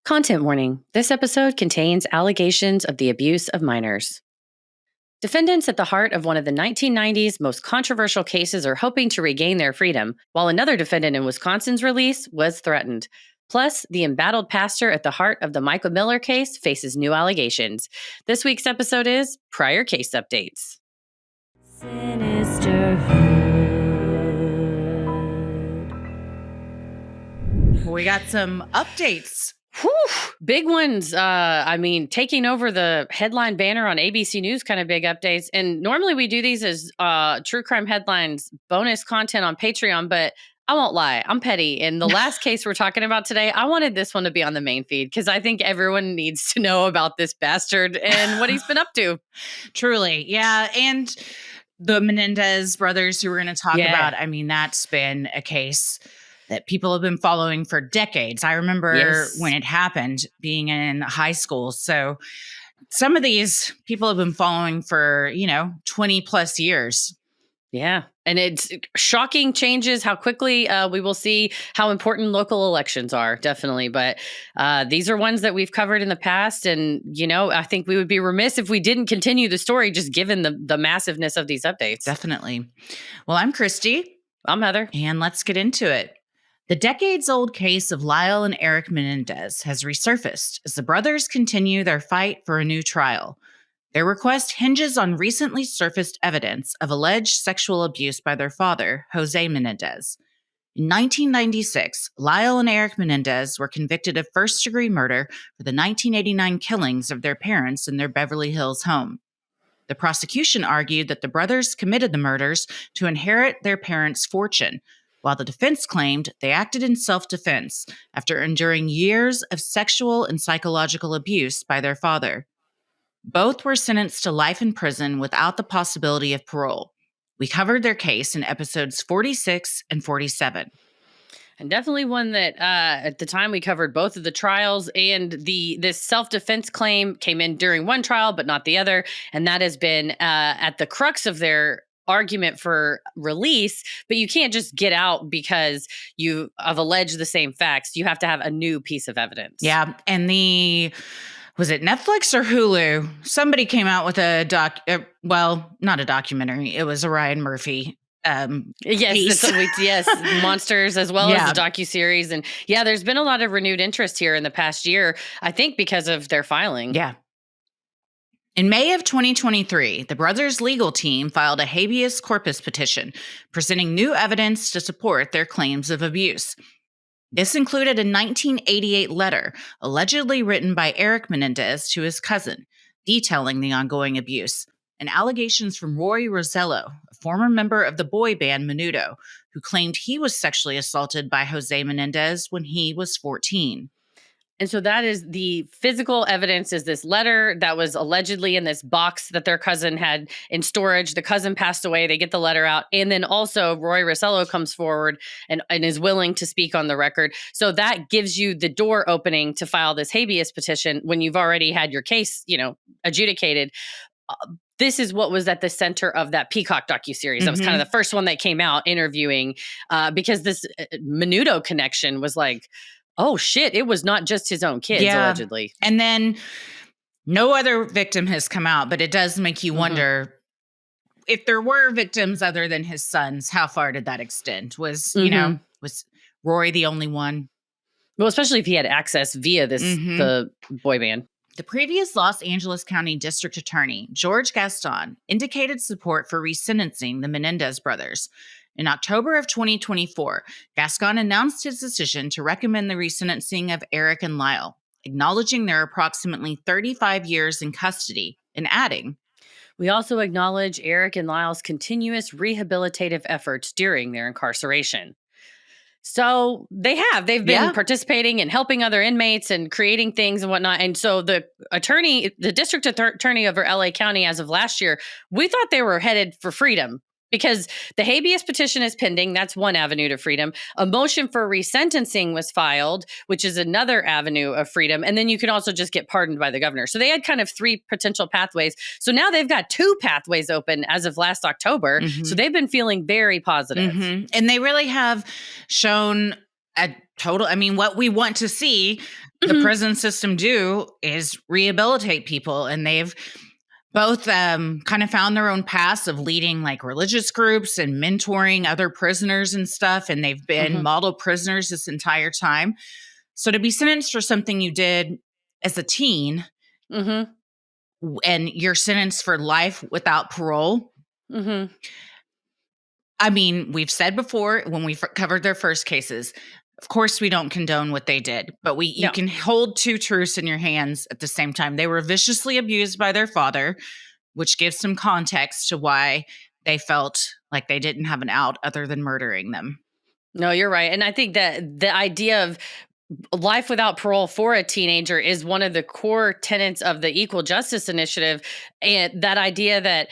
Content warning. This episode contains allegations of the abuse of minors. Defendants at the heart of one of the 1990s most controversial cases are hoping to regain their freedom, while another defendant in Wisconsin's release was threatened. Plus, the embattled pastor at the heart of the Mica Miller case faces new allegations. This week's episode is Prior Case Updates. Sinisterhood. We got some updates. Whew, big ones. Taking over the headline banner on ABC News, kind of big updates. And normally we do these as true crime headlines, bonus content on Patreon, but I won't lie, I'm petty. And the last case we're talking about today, I wanted this one to be on the main feed because I think everyone needs to know about this bastard and what he's been up to. Truly. Yeah. And the Menendez brothers who we're going to talk about, I mean, that's been a case that people have been following for decades. I remember when it happened being in high school. So some of these people have been following for, 20 plus years. Yeah. And it's shocking changes how quickly we will see how important local elections are, definitely. But these are ones that we've covered in the past. And, I think we would be remiss if we didn't continue the story, just given the massiveness of these updates. Definitely. Well, I'm Christy. I'm Heather. And let's get into it. The decades-old case of Lyle and Eric Menendez has resurfaced as the brothers continue their fight for a new trial. Their request hinges on recently surfaced evidence of alleged sexual abuse by their father, Jose Menendez. In 1996, Lyle and Eric Menendez were convicted of first-degree murder for the 1989 killings of their parents in their Beverly Hills home. The prosecution argued that the brothers committed the murders to inherit their parents' fortune, while the defense claimed they acted in self-defense after enduring years of sexual and psychological abuse by their father. Both were sentenced to life in prison without the possibility of parole. We covered their case in episodes 46 and 47. And definitely one that at the time we covered both of the trials, and this self-defense claim came in during one trial, but not the other. And that has been at the crux of their argument for release, but you can't just get out because you have alleged the same facts. You have to have a new piece of evidence. Yeah. And was it Netflix or Hulu? Somebody came out with not a documentary. It was a Ryan Murphy yes, Monsters as well as the docuseries. And there's been a lot of renewed interest here in the past year, I think because of their filing. Yeah. In May of 2023, the brothers' legal team filed a habeas corpus petition, presenting new evidence to support their claims of abuse. This included a 1988 letter allegedly written by Eric Menendez to his cousin, detailing the ongoing abuse, and allegations from Roy Rosello, a former member of the boy band Menudo, who claimed he was sexually assaulted by Jose Menendez when he was 14. And so that is the physical evidence, is this letter that was allegedly in this box that their cousin had in storage. The cousin passed away. They get the letter out. And then also Roy Rosello comes forward and is willing to speak on the record. So that gives you the door opening to file this habeas petition when you've already had your case, adjudicated. This is what was at the center of that Peacock docuseries. That was kind of the first one that came out interviewing because this Menudo connection was like, oh, shit, it was not just his own kids, allegedly. And then no other victim has come out, but it does make you wonder if there were victims other than his sons, how far did that extend? Was Roy the only one? Well, especially if he had access via the boy band. The previous Los Angeles County District Attorney, George Gaston, indicated support for resentencing the Menendez brothers. In October of 2024, Gascon announced his decision to recommend the resentencing of Eric and Lyle, acknowledging their approximately 35 years in custody, and adding, "We also acknowledge Eric and Lyle's continuous rehabilitative efforts during their incarceration." So they've been participating and helping other inmates and creating things and whatnot. And so the district attorney over LA County as of last year, we thought they were headed for freedom. Because the habeas petition is pending. That's one avenue to freedom. A motion for resentencing was filed, which is another avenue of freedom. And then you can also just get pardoned by the governor. So they had kind of three potential pathways. So now they've got two pathways open as of last October. So they've been feeling very positive. And they really have shown a total. I mean, what we want to see the Mhm. prison system do is rehabilitate people. And they've both kind of found their own paths of leading like religious groups and mentoring other prisoners and stuff. And they've been Mhm. model prisoners this entire time. So to be sentenced for something you did as a teen Mhm. and you're sentenced for life without parole. Mhm. I mean, we've said before when we covered their first cases, of course we don't condone what they did, but you No. can hold two truths in your hands at the same time. They were viciously abused by their father, which gives some context to why they felt like they didn't have an out other than murdering them. No, you're right. And I think that the idea of life without parole for a teenager is one of the core tenets of the Equal Justice Initiative. And that idea that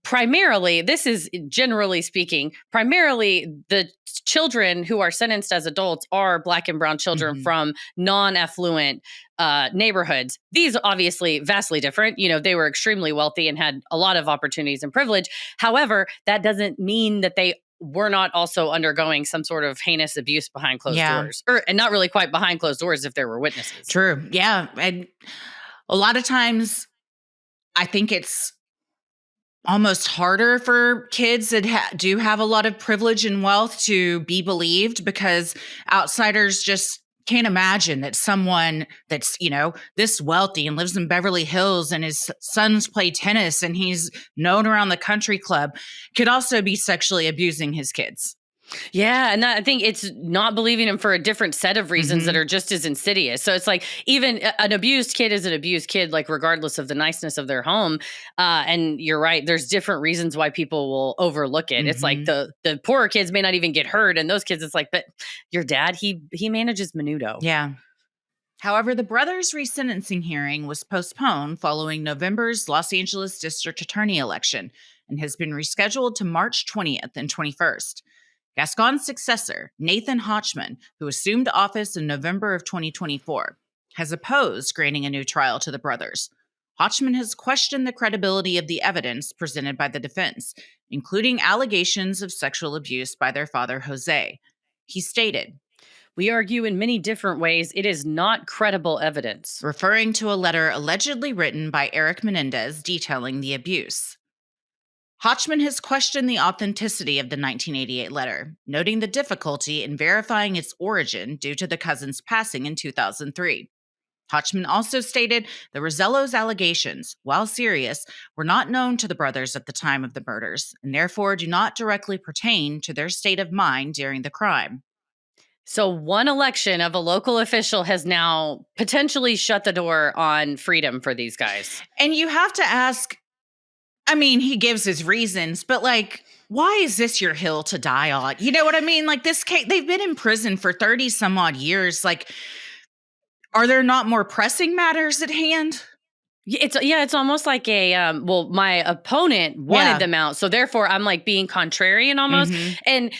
primarily, this is generally speaking, primarily the children who are sentenced as adults are Black and brown children Mhm. from non affluent neighborhoods. These obviously vastly different. They were extremely wealthy and had a lot of opportunities and privilege. However, that doesn't mean that they were not also undergoing some sort of heinous abuse behind closed Yeah, doors, and not really quite behind closed doors if there were witnesses. true. Yeah. And a lot of times I think it's almost harder for kids that do have a lot of privilege and wealth to be believed because outsiders just can't imagine that someone that's, this wealthy and lives in Beverly Hills and his sons play tennis and he's known around the country club could also be sexually abusing his kids. Yeah, and I think it's not believing him for a different set of reasons that Mhm. are just as insidious. So it's like even an abused kid is an abused kid, like regardless of the niceness of their home. And you're right, there's different reasons why people will overlook it. It's like Mhm. the poorer kids may not even get hurt, and those kids, it's like, but your dad, he manages Menudo. Yeah. However, the brothers' resentencing hearing was postponed following November's Los Angeles District Attorney election and has been rescheduled to March 20th and 21st. Gascon's successor, Nathan Hochman, who assumed office in November of 2024, has opposed granting a new trial to the brothers. Hochman has questioned the credibility of the evidence presented by the defense, including allegations of sexual abuse by their father, Jose. He stated, We argue in many different ways it is not credible evidence. referring to a letter allegedly written by Eric Menendez detailing the abuse. Hochman has questioned the authenticity of the 1988 letter, noting the difficulty in verifying its origin due to the cousin's passing in 2003. Hochman also stated the Rosello's allegations, while serious, were not known to the brothers at the time of the murders, and therefore do not directly pertain to their state of mind during the crime. So one election of a local official has now potentially shut the door on freedom for these guys. And you have to ask, I mean, he gives his reasons, but like, why is this your hill to die on? You know what I mean? Like this case, they've been in prison for 30 some odd years. Like, are there not more pressing matters at hand? It's almost like my opponent wanted Yeah. them out, so therefore I'm like being contrarian almost. Mhm. And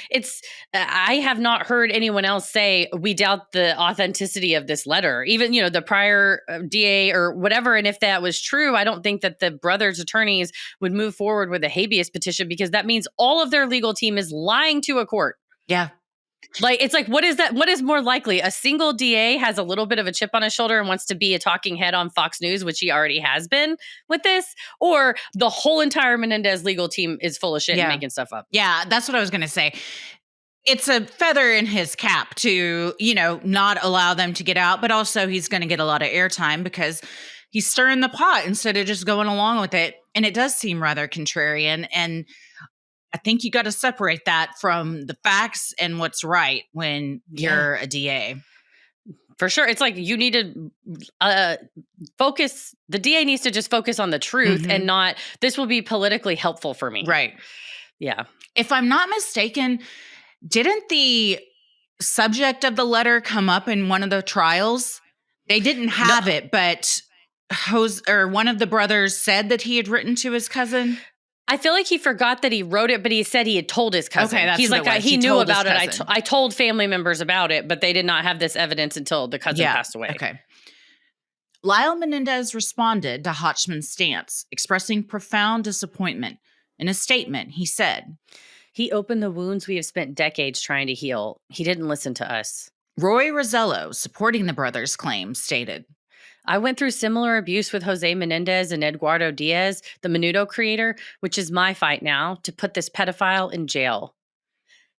I have not heard anyone else say we doubt the authenticity of this letter, even the prior DA or whatever. And if that was true, I don't think that the brothers' attorneys would move forward with a habeas petition, because that means all of their legal team is lying to a court. Yeah. Like, it's like, what is that? What is more likely? A single DA has a little bit of a chip on his shoulder and wants to be a talking head on Fox News, which he already has been with this, or the whole entire Menendez legal team is full of shit and Yeah. making stuff up. Yeah. That's what I was going to say. It's a feather in his cap to, not allow them to get out, but also he's going to get a lot of airtime because he's stirring the pot instead of just going along with it. And it does seem rather contrarian. And I think you got to separate that from the facts and what's right when you're a DA. For sure. It's like you need to focus. The DA needs to just focus on the truth and not, this will be politically helpful for me. Right. Yeah. If I'm not mistaken, didn't the subject of the letter come up in one of the trials? They didn't have it, but one of the brothers said that he had written to his cousin. I feel like he forgot that he wrote it, but he said he had told his cousin. Okay, that's He's what like, it was. he knew told his about it. cousin. I told family members about it, but they did not have this evidence until the cousin passed away. Okay. Lyle Menendez responded to Hochman's stance, expressing profound disappointment. In a statement, he said, He opened the wounds we have spent decades trying to heal. He didn't listen to us. Roy Rosello, supporting the brothers' claim, stated, I went through similar abuse with Jose Menendez and Eduardo Diaz, the Menudo creator, which is my fight now to put this pedophile in jail.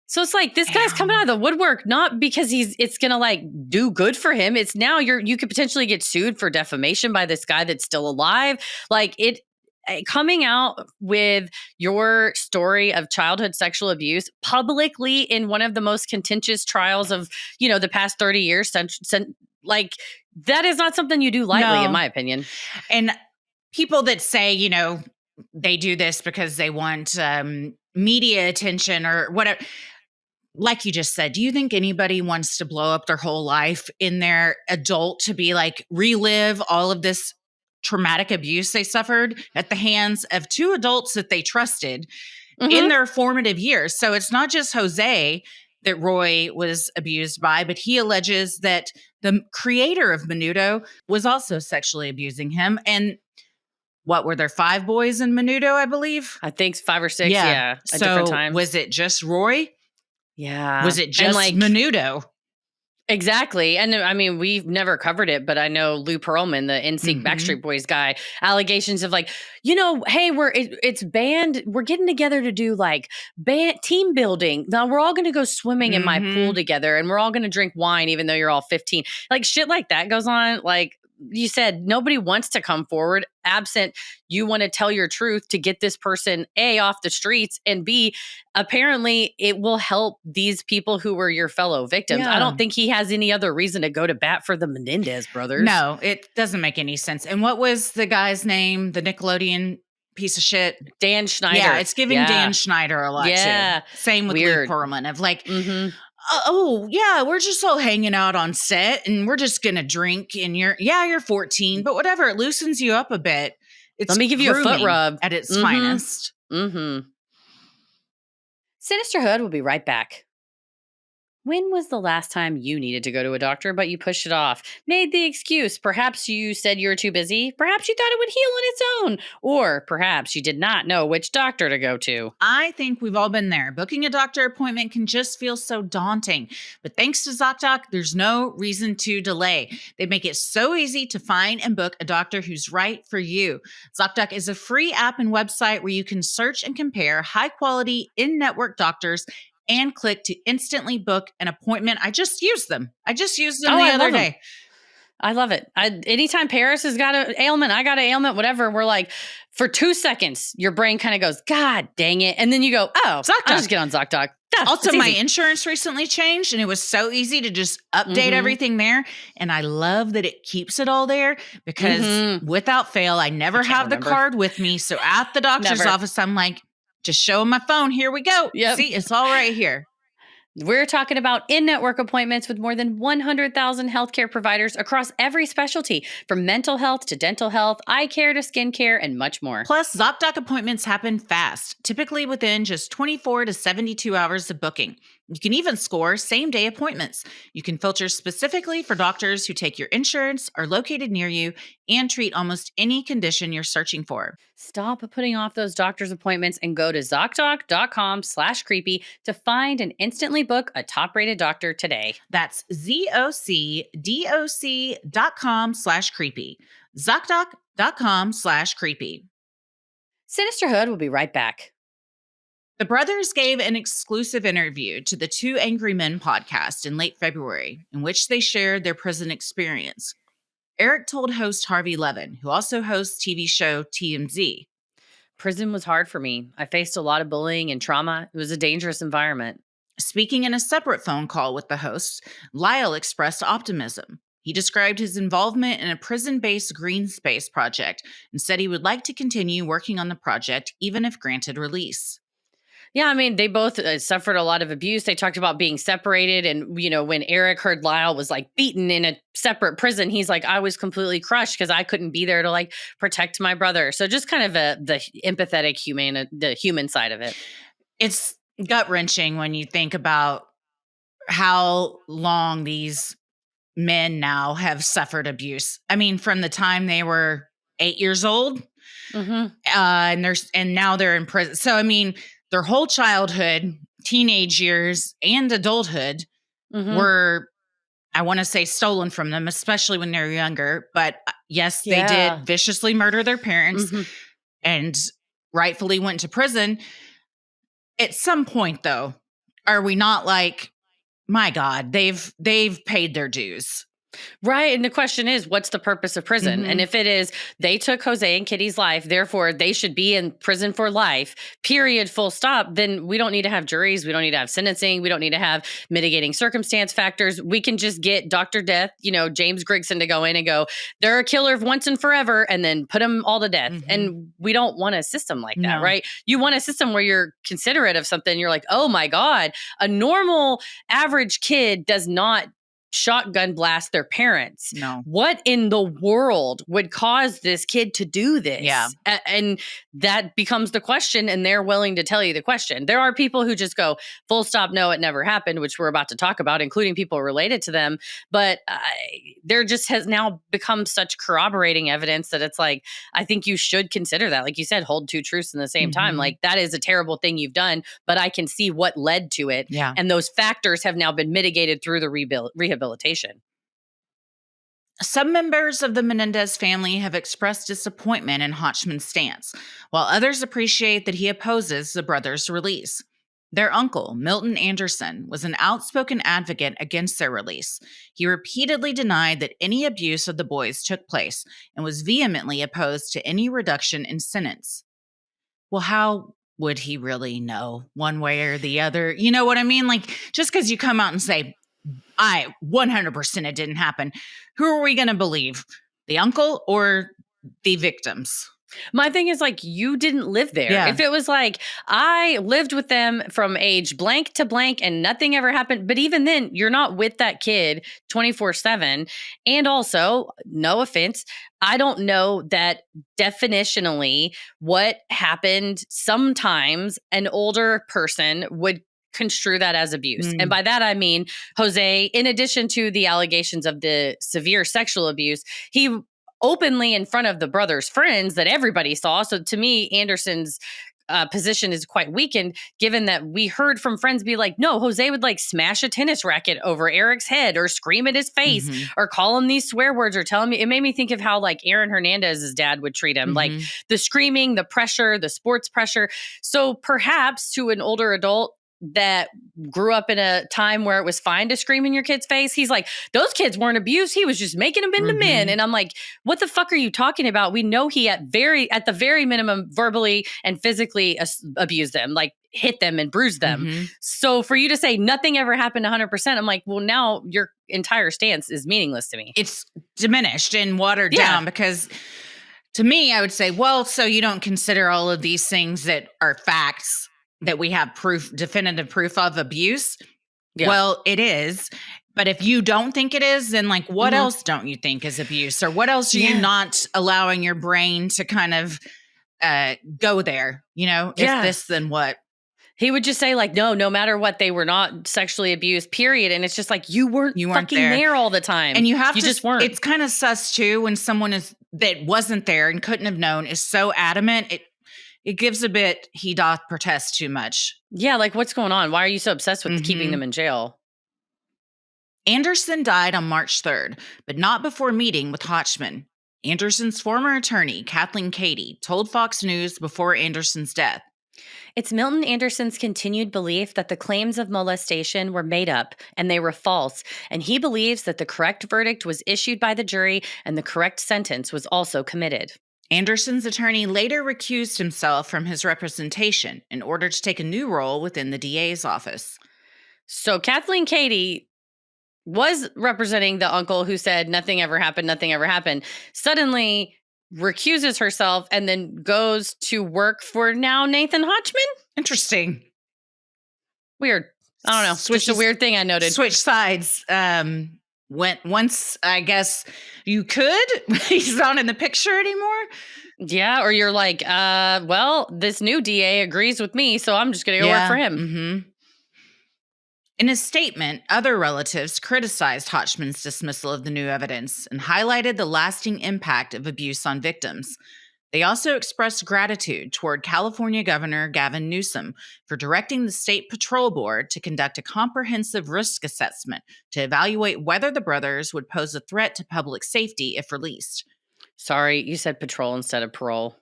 So it's like this guy's coming out of the woodwork, not because it's gonna like do good for him. It's now you could potentially get sued for defamation by this guy that's still alive. Like coming out with your story of childhood sexual abuse publicly in one of the most contentious trials of the past 30 years, like that is not something you do lightly, in my opinion. And people that say they do this because they want media attention or whatever. Like you just said, do you think anybody wants to blow up their whole life in their adult to be like relive all of this traumatic abuse they suffered at the hands of two adults that they trusted in their formative years? So it's not just Jose that Roy was abused by, but he alleges that the creator of Menudo was also sexually abusing him. And what were there 5 boys in Menudo, I believe? I think 5 or 6, at different times. Was it just Roy? Yeah. Was it just Menudo? Exactly. And I mean, we've never covered it, but I know Lou Pearlman, the NSYNC Backstreet Boys guy, allegations of like, hey, it's band. We're getting together to do like band team building. Now we're all going to go swimming in my pool together and we're all going to drink wine, even though you're all 15. Like shit like that goes on. Like you said, nobody wants to come forward absent you want to tell your truth to get this person A, off the streets, and B, apparently it will help these people who were your fellow victims. Yeah. I don't think he has any other reason to go to bat for the Menendez brothers. No, it doesn't make any sense. And what was the guy's name? The Nickelodeon piece of shit? Dan Schneider. Yeah, it's giving Dan Schneider a lot too. Same with Lou Pearlman of like, oh yeah, we're just all hanging out on set and we're just gonna drink and you're 14, but whatever, it loosens you up a bit. It's Let me give you a foot rub at its finest. Sinisterhood will be right back. When was the last time you needed to go to a doctor, but you pushed it off? Made the excuse. Perhaps you said you were too busy. Perhaps you thought it would heal on its own. Or perhaps you did not know which doctor to go to. I think we've all been there. Booking a doctor appointment can just feel so daunting. But thanks to ZocDoc, there's no reason to delay. They make it so easy to find and book a doctor who's right for you. ZocDoc is a free app and website where you can search and compare high-quality in-network doctors and click to instantly book an appointment. I just used them. The other day. I love it. Anytime Paris has got an ailment, I got an ailment, whatever, we're like, for 2 seconds, your brain kind of goes, God dang it. And then you go, oh, ZocDoc. I'll just get on ZocDoc. Also, my insurance recently changed and it was so easy to just update everything there. And I love that it keeps it all there because without fail, I never have the card with me. So at the doctor's office, I'm like, just show them my phone. Here we go. Yep. See, it's all right here. We're talking about in-network appointments with more than 100,000 healthcare providers across every specialty, from mental health to dental health, eye care to skin care, and much more. Plus, ZocDoc appointments happen fast, typically within just 24 to 72 hours of booking. You can even score same-day appointments. You can filter specifically for doctors who take your insurance, are located near you, and treat almost any condition you're searching for. Stop putting off those doctor's appointments and go to ZocDoc.com/creepy to find and instantly book a top-rated doctor today. That's ZocDoc.com/creepy. ZocDoc.com/creepy. Sinisterhood will be right back. The brothers gave an exclusive interview to the Two Angry Men podcast in late February, in which they shared their prison experience. Eric told host Harvey Levin, who also hosts TV show TMZ. Prison was hard for me. I faced a lot of bullying and trauma. It was a dangerous environment. Speaking in a separate phone call with the hosts, Lyle expressed optimism. He described his involvement in a prison-based green space project and said he would like to continue working on the project even if granted release. Yeah, I mean, they both suffered a lot of abuse. They talked about being separated. And, when Eric heard Lyle was like beaten in a separate prison, he's like, I was completely crushed because I couldn't be there to like protect my brother. So just kind of the empathetic the human side of it. It's gut wrenching when you think about how long these men now have suffered abuse. I mean, from the time they were 8 years old and now they're in prison. So, I mean, their whole childhood, teenage years, and adulthood were I want to say stolen from them, especially when they're younger. But yes, they Yeah. did viciously murder their parents Mhm. and rightfully went to prison. At some point, though, are we not like, my God, they've paid their dues? Right. And the question is, what's the purpose of prison? And Mhm. if it is they took Jose and Kitty's life, therefore they should be in prison for life, period, full stop, then we don't need to have juries. We don't need to have sentencing. We don't need to have mitigating circumstance factors. We can just get Dr. Death, James Grigson to go in and go, they're a killer of once and forever, and then put them all to death. Mhm. And we don't want a system like that, No. right? You want a system where you're considerate of something. You're like, oh my God, a normal average kid does not shotgun blast their parents. No. What in the world would cause this kid to do this? Yeah. And that becomes the question, and they're willing to tell you the question. There are people who just go, full stop, no, it never happened, which we're about to talk about, including people related to them. But there just has now become such corroborating evidence that it's like, I think you should consider that. Like you said, hold two truths in the same time. Mhm. Like, that is a terrible thing you've done, but I can see what led to it. Yeah. And those factors have now been mitigated through the rehabilitation. Some members of the Menendez family have expressed disappointment in Hotchman's stance, while others appreciate that he opposes the brothers' release. Their uncle, Milton Anderson, was an outspoken advocate against their release. He repeatedly denied that any abuse of the boys took place and was vehemently opposed to any reduction in sentence. Well, how would he really know one way or the other? You know what I mean? Like, just because you come out and say, 100% it didn't happen. Who are we going to believe? The uncle or the victims? My thing is, like, you didn't live there. Yeah. If it was like, I lived with them from age blank to blank and nothing ever happened, but even then, you're not with that kid 24/7. And also, no offense, I don't know that definitionally what happened. Sometimes an older person would construe that as abuse. And by that, I mean, Jose, in addition to the allegations of the severe sexual abuse, he openly in front of the brothers' friends that everybody saw. So to me, Anderson's position is quite weakened, given that we heard from friends be like, no, Jose would like smash a tennis racket over Eric's head or scream at his face or call him these swear words or tell him. It made me think of how like Aaron Hernandez's dad would treat him, like the screaming, the pressure, the sports pressure. So perhaps to an older adult that grew up in a time where it was fine to scream in your kid's face, he's like, those kids weren't abused. He was just making them into men. And I'm like, what the fuck are you talking about? We know he at the very minimum verbally and physically abused them, like hit them and bruised them. So for you to say nothing ever happened 100%, I'm like, well, now your entire stance is meaningless to me. It's diminished and watered down because to me, I would say, well, so you don't consider all of these things that are facts that we have definitive proof of abuse. Yeah. Well, it is. But if you don't think it is, then like what else don't you think is abuse? Or what else are you not allowing your brain to kind of go there? If this, then what? He would just say like, no matter what, they were not sexually abused, period. And it's just like, you weren't fucking there all the time. And you just weren't. It's kind of sus too when someone that wasn't there and couldn't have known is so adamant. It gives a bit, he doth protest too much. Yeah, like what's going on? Why are you so obsessed with keeping them in jail? Anderson died on March 3rd, but not before meeting with Hotchman. Anderson's former attorney, Kathleen Cady, told Fox News before Anderson's death. It's Milton Anderson's continued belief that the claims of molestation were made up and they were false, and he believes that the correct verdict was issued by the jury and the correct sentence was also committed. Anderson's attorney later recused himself from his representation in order to take a new role within the DA's office. So Kathleen Cady was representing the uncle who said nothing ever happened, suddenly recuses herself and then goes to work for now Nathan Hotchman? Interesting. Weird. I don't know. Just a weird thing I noted. Switch sides. Once I guess you could, he's not in the picture anymore. Yeah, or you're like, well, this new DA agrees with me, so I'm just going to go work for him. In his statement, other relatives criticized Hotchman's dismissal of the new evidence and highlighted the lasting impact of abuse on victims. They also expressed gratitude toward California Governor Gavin Newsom for directing the State Patrol Board to conduct a comprehensive risk assessment to evaluate whether the brothers would pose a threat to public safety if released. Sorry, you said patrol instead of parole.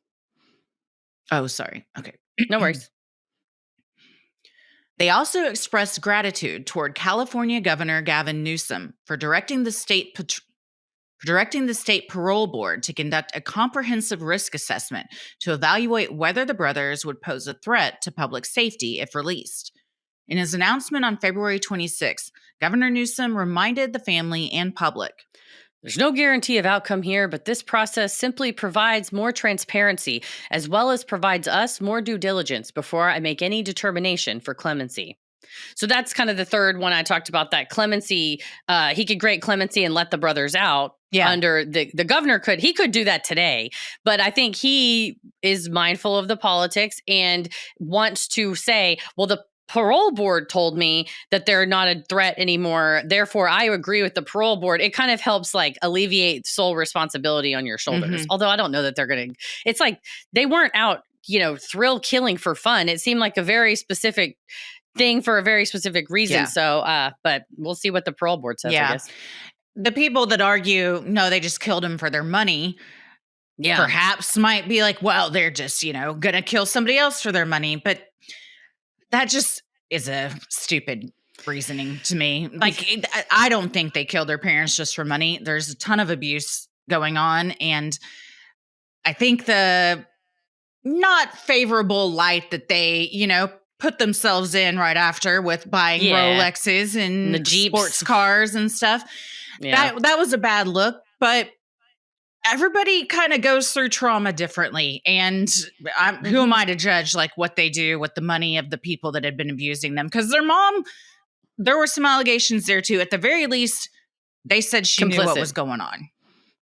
Oh, sorry. Okay. No worries. They also expressed gratitude toward California Governor Gavin Newsom for directing the state parole board to conduct a comprehensive risk assessment to evaluate whether the brothers would pose a threat to public safety if released. In his announcement on February 26, Governor Newsom reminded the family and public, "There's no guarantee of outcome here, but this process simply provides more transparency as well as provides us more due diligence before I make any determination for clemency." So that's kind of the third one I talked about, that clemency. He could grant clemency and let the brothers out. Yeah. Under the governor he could do that today, but I think he is mindful of the politics and wants to say, well, the parole board told me that they're not a threat anymore, therefore I agree with the parole board. It kind of helps like alleviate sole responsibility on your shoulders. Mhm. Although I don't know that they're going to, it's like they weren't out, thrill killing for fun. It seemed like a very specific thing for a very specific reason. Yeah. So, but we'll see what the parole board says, I guess. The people that argue, no, they just killed him for their money, perhaps might be like, well, they're just, going to kill somebody else for their money. But that just is a stupid reasoning to me. Like, I don't think they killed their parents just for money. There's a ton of abuse going on. And I think the not favorable light that they, put themselves in right after with buying Rolexes and the Jeeps, sports cars and stuff. Yeah. That was a bad look, but everybody kind of goes through trauma differently. And who am I to judge like what they do with the money of the people that had been abusing them? Because their mom, there were some allegations there too. At the very least, they said she knew what was going on.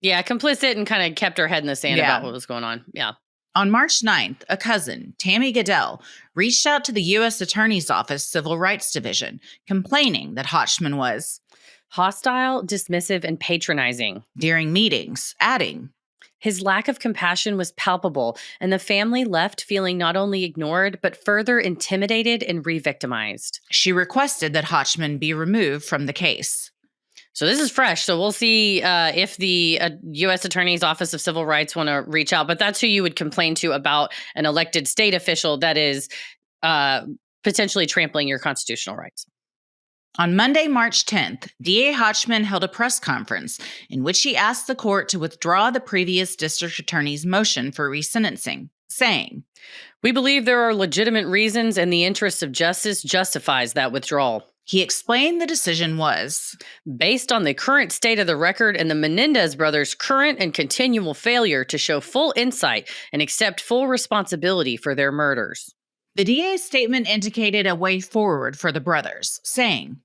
Yeah, complicit and kind of kept her head in the sand about what was going on. Yeah. On March 9th, a cousin, Tammy Goodell, reached out to the U.S. Attorney's Office Civil Rights Division, complaining that Hotchman was hostile, dismissive, and patronizing during meetings, adding, his lack of compassion was palpable, and the family left feeling not only ignored, but further intimidated and re-victimized. She requested that Hotchman be removed from the case. So this is fresh. So we'll see if the U.S. Attorney's Office of Civil Rights want to reach out. But that's who you would complain to about an elected state official that is potentially trampling your constitutional rights. On Monday, March 10th, DA Hotchman held a press conference in which he asked the court to withdraw the previous district attorney's motion for resentencing, saying, "We believe there are legitimate reasons and the interest of justice justifies that withdrawal." He explained the decision was based on the current state of the record and the Menendez brothers' current and continual failure to show full insight and accept full responsibility for their murders. The DA's statement indicated a way forward for the brothers, saying,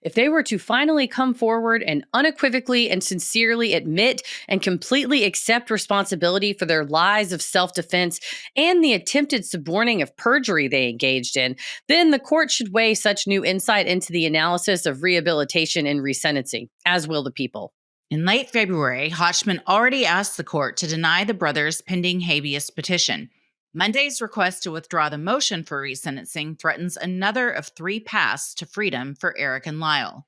if they were to finally come forward and unequivocally and sincerely admit and completely accept responsibility for their lies of self-defense and the attempted suborning of perjury they engaged in, then the court should weigh such new insight into the analysis of rehabilitation and resentencing, as will the people. In late February, Hotchman already asked the court to deny the brothers' pending habeas petition. Monday's request to withdraw the motion for resentencing threatens another of 3 paths to freedom for Eric and Lyle.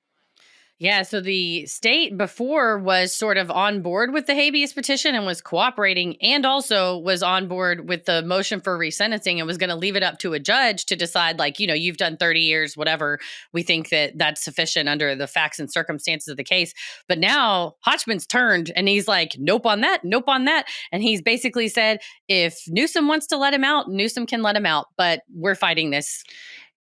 Yeah, so the state before was sort of on board with the habeas petition and was cooperating, and also was on board with the motion for resentencing and was going to leave it up to a judge to decide, like, you've done 30 years, whatever. We think that that's sufficient under the facts and circumstances of the case. But now Hotchman's turned and he's like, nope on that, nope on that. And he's basically said, if Newsom wants to let him out, Newsom can let him out, but we're fighting this.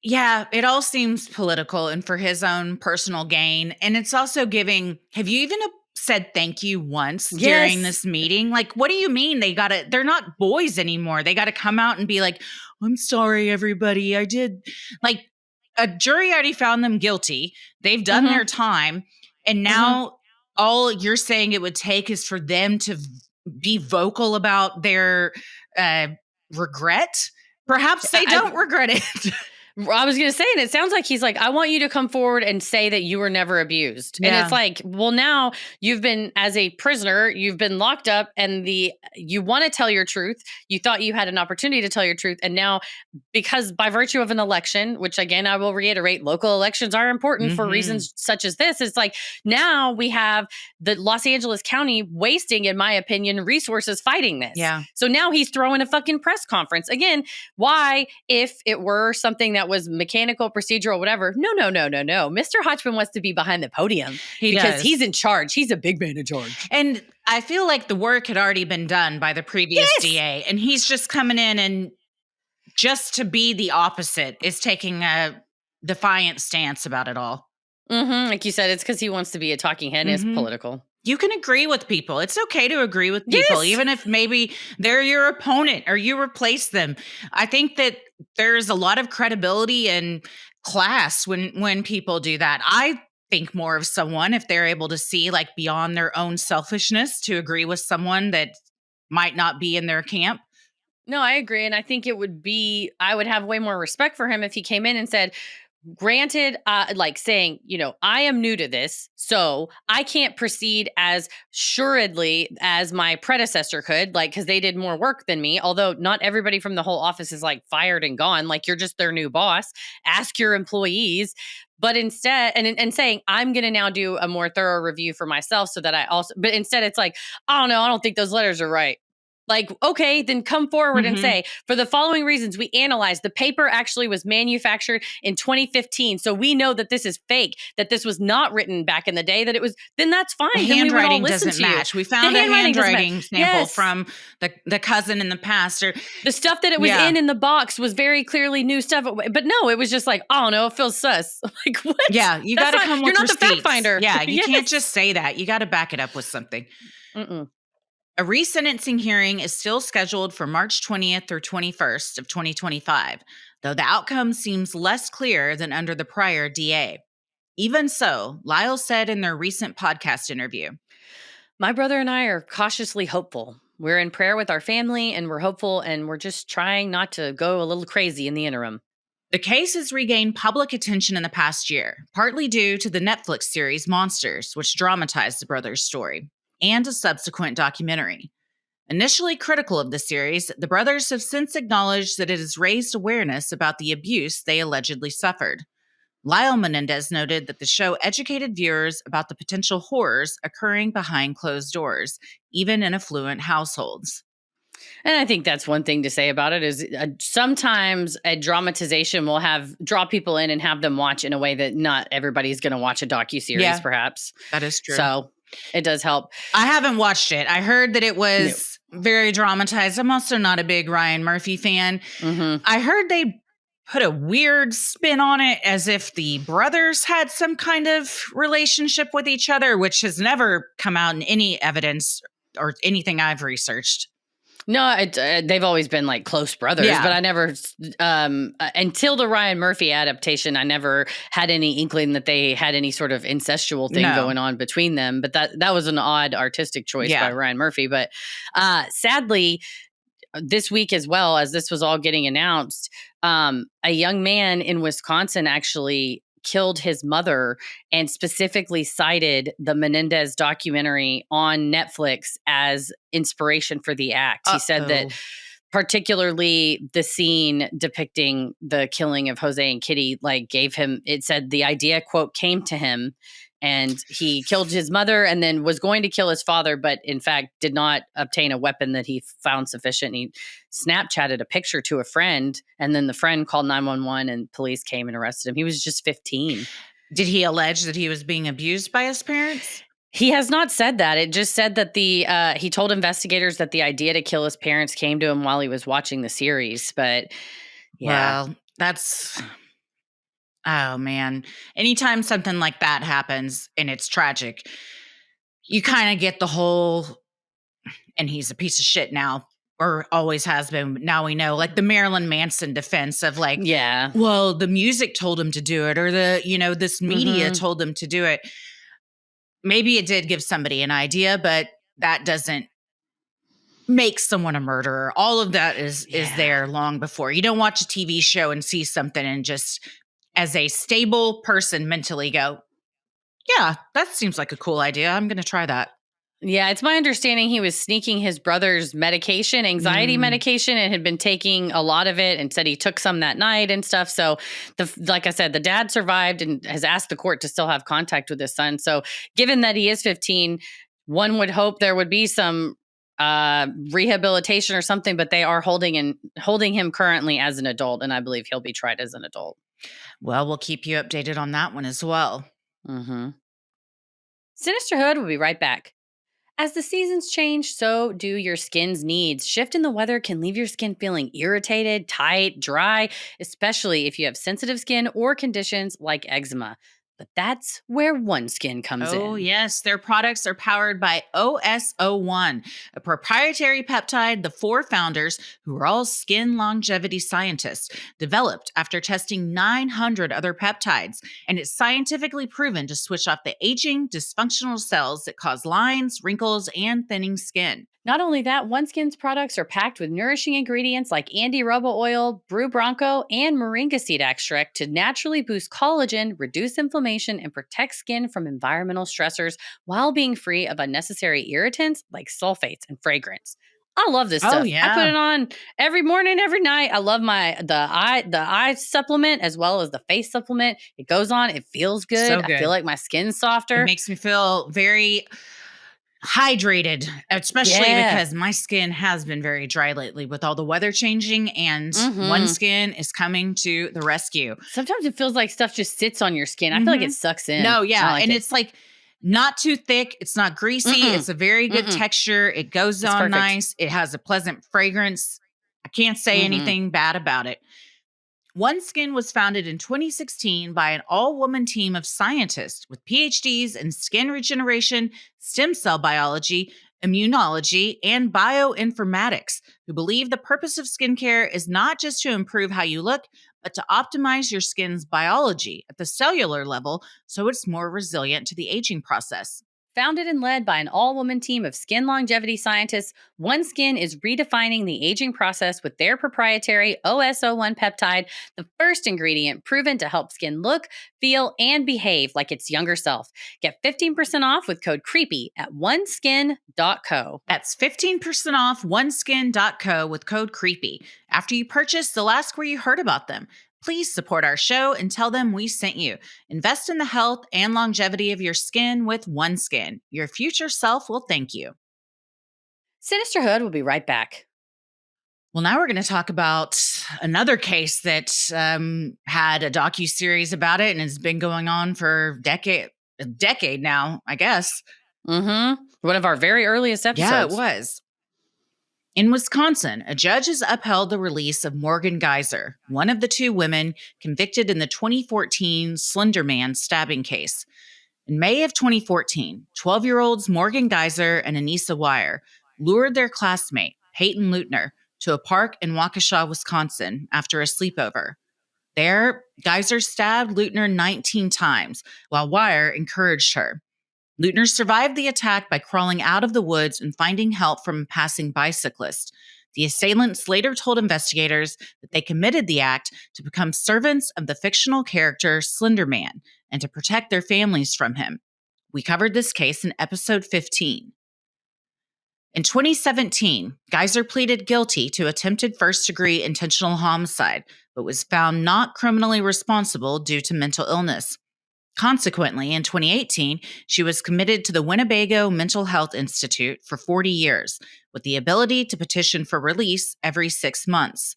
Yeah, it all seems political and for his own personal gain. And it's also giving, have you even said thank you once during this meeting? Like, what do you mean they're not boys anymore. They got to come out and be like, I'm sorry, everybody. I did. Like, a jury already found them guilty. They've done their time. And now all you're saying it would take is for them to be vocal about their regret. Perhaps they don't regret it. I was going to say, and it sounds like he's like, I want you to come forward and say that you were never abused. Yeah. And it's like, well, now you've been, as a prisoner, you've been locked up and you want to tell your truth. You thought you had an opportunity to tell your truth. And now, because by virtue of an election, which again, I will reiterate, local elections are important for reasons such as this. It's like, now we have the Los Angeles County wasting, in my opinion, resources fighting this. Yeah. So now he's throwing a fucking press conference. Again, why, if it were something that was mechanical, procedural, whatever. No. Mr. Hotchman wants to be behind the podium because he's in charge. He's a big man in charge. And I feel like the work had already been done by the previous DA, and he's just coming in and just to be the opposite is taking a defiant stance about it all. Like you said, it's because he wants to be a talking head and it's political. You can agree with people. It's okay to agree with people, even if maybe they're your opponent or you replace them. I think that there's a lot of credibility and class when people do that. I think more of someone if they're able to see like beyond their own selfishness to agree with someone that might not be in their camp. No, I agree. And I think I would have way more respect for him if he came in and said, granted, like saying, I am new to this, so I can't proceed as suredly as my predecessor could, like, because they did more work than me. Although not everybody from the whole office is like fired and gone. Like, you're just their new boss. Ask your employees. But instead, and saying, I'm going to now do a more thorough review for myself so that but instead it's like, I don't think those letters are right. Like, okay, then come forward and say, for the following reasons, we analyzed the paper actually was manufactured in 2015. So we know that this is fake, that this was not written back in the day, that it was, then that's fine. The handwriting doesn't match. We found a handwriting sample from the cousin in the past. Or the stuff that it was in the box was very clearly new stuff. But no, it was just like, it feels sus. Like, what? Yeah, you got to come with receipts. You're not the fact finder. Yeah, you can't just say that. You got to back it up with something. A resentencing hearing is still scheduled for March 20th or 21st of 2025, though the outcome seems less clear than under the prior DA. Even so, Lyle said in their recent podcast interview, my brother and I are cautiously hopeful. We're in prayer with our family and we're hopeful and we're just trying not to go a little crazy in the interim. The case has regained public attention in the past year, partly due to the Netflix series Monsters, which dramatized the brothers' story, and a subsequent documentary. Initially critical of the series, the brothers have since acknowledged that it has raised awareness about the abuse they allegedly suffered. Lyle Menendez noted that the show educated viewers about the potential horrors occurring behind closed doors, even in affluent households. And I think that's one thing to say about it is sometimes a dramatization will draw people in and have them watch in a way that not everybody's going to watch a docuseries, perhaps. That is true. So it does help. I haven't watched it. I heard that it was very dramatized. I'm also not a big Ryan Murphy fan. I heard they put a weird spin on it as if the brothers had some kind of relationship with each other, which has never come out in any evidence or anything I've researched. No, they've always been like close brothers, but I never, until the Ryan Murphy adaptation, I never had any inkling that they had any sort of incestual thing going on between them. But that was an odd artistic choice by Ryan Murphy. But sadly, this week as well, as this was all getting announced, a young man in Wisconsin actually killed his mother and specifically cited the Menendez documentary on Netflix as inspiration for the act. He said that particularly the scene depicting the killing of Jose and Kitty, like gave him, it said the idea, quote, came to him and he killed his mother and then was going to kill his father, but in fact did not obtain a weapon that he found sufficient. He Snapchatted a picture to a friend and then the friend called 911 and police came and arrested him. He was just 15. Did he allege that he was being abused by his parents? He has not said that. It just said that he told investigators that the idea to kill his parents came to him while he was watching the series. But yeah, well, that's... Oh, man. Anytime something like that happens and it's tragic, you kind of get the whole, and he's a piece of shit now, or always has been. Now we know, like the Marilyn Manson defense of like, well, the music told him to do it, or this media told him to do it. Maybe it did give somebody an idea, but that doesn't makes someone a murderer. All of that is there long before. You don't watch a TV show and see something and just, as a stable person, mentally go, yeah, that seems like a cool idea. I'm going to try that. Yeah, it's my understanding he was sneaking his brother's medication, anxiety medication, and had been taking a lot of it and said he took some that night and stuff. So, like I said, the dad survived and has asked the court to still have contact with his son. So, given that he is 15, one would hope there would be some rehabilitation or something, but they are holding him currently as an adult, and I believe he'll be tried as an adult. Well, we'll keep you updated on that one as well. Mm-hmm. Sinisterhood will be right back. As the seasons change, so do your skin's needs. Shift in the weather can leave your skin feeling irritated, tight, dry, especially if you have sensitive skin or conditions like eczema. But that's where OneSkin comes in. Oh, yes. Their products are powered by OS01, a proprietary peptide the 4 founders, who are all skin longevity scientists, developed after testing 900 other peptides. And it's scientifically proven to switch off the aging, dysfunctional cells that cause lines, wrinkles, and thinning skin. Not only that, OneSkin's products are packed with nourishing ingredients like Andy Rubba oil, Brew Bronco, and moringa seed extract to naturally boost collagen, reduce inflammation, and protect skin from environmental stressors while being free of unnecessary irritants like sulfates and fragrance. I love this stuff. Yeah. I put it on every morning, every night. I love the eye supplement as well as the face supplement. It goes on, it feels good. So good. I feel like my skin's softer. It makes me feel very hydrated, especially because my skin has been very dry lately with all the weather changing, and OneSkin is coming to the rescue. Sometimes it feels like stuff just sits on your skin. I feel like it sucks in. No, yeah. Like and it's like not too thick. It's not greasy. It's a very good texture. It goes on perfect. nice. It has a pleasant fragrance. I can't say anything bad about it. OneSkin was founded in 2016 by an all-woman team of scientists with PhDs in skin regeneration, stem cell biology, immunology, and bioinformatics, who believe the purpose of skincare is not just to improve how you look, but to optimize your skin's biology at the cellular level so it's more resilient to the aging process. Founded and led by an all-woman team of skin longevity scientists, OneSkin is redefining the aging process with their proprietary OS01 peptide, the first ingredient proven to help skin look, feel, and behave like its younger self. Get 15% off with code CREEPY at oneskin.co. That's 15% off oneskin.co with code CREEPY. After you purchase, they'll ask where you heard about them. Please support our show and tell them we sent you. Invest in the health and longevity of your skin with OneSkin. Your future self will thank you. Sinisterhood will be right back. Well, now we're going to talk about another case that had a docuseries about it and has been going on for a decade now, I guess. One of our very earliest episodes. Yeah, it was. In Wisconsin, a judge has upheld the release of Morgan Geyser, one of the 2 women convicted in the 2014 Slender Man stabbing case. In May of 2014, 12-year-olds Morgan Geyser and Anissa Wire lured their classmate, Peyton Leutner, to a park in Waukesha, Wisconsin after a sleepover. There, Geyser stabbed Leutner 19 times, while Wire encouraged her. Leutner survived the attack by crawling out of the woods and finding help from a passing bicyclist. The assailants later told investigators that they committed the act to become servants of the fictional character Slender Man and to protect their families from him. We covered this case in episode 15. In 2017, Geyser pleaded guilty to attempted first-degree intentional homicide, but was found not criminally responsible due to mental illness. Consequently, in 2018, she was committed to the Winnebago Mental Health Institute for 40 years, with the ability to petition for release every 6 months.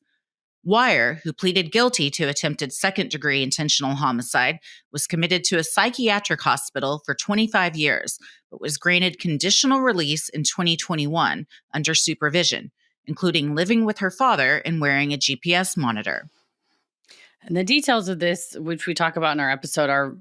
Wire, who pleaded guilty to attempted second-degree intentional homicide, was committed to a psychiatric hospital for 25 years, but was granted conditional release in 2021 under supervision, including living with her father and wearing a GPS monitor. And the details of this, which we talk about in our episode, are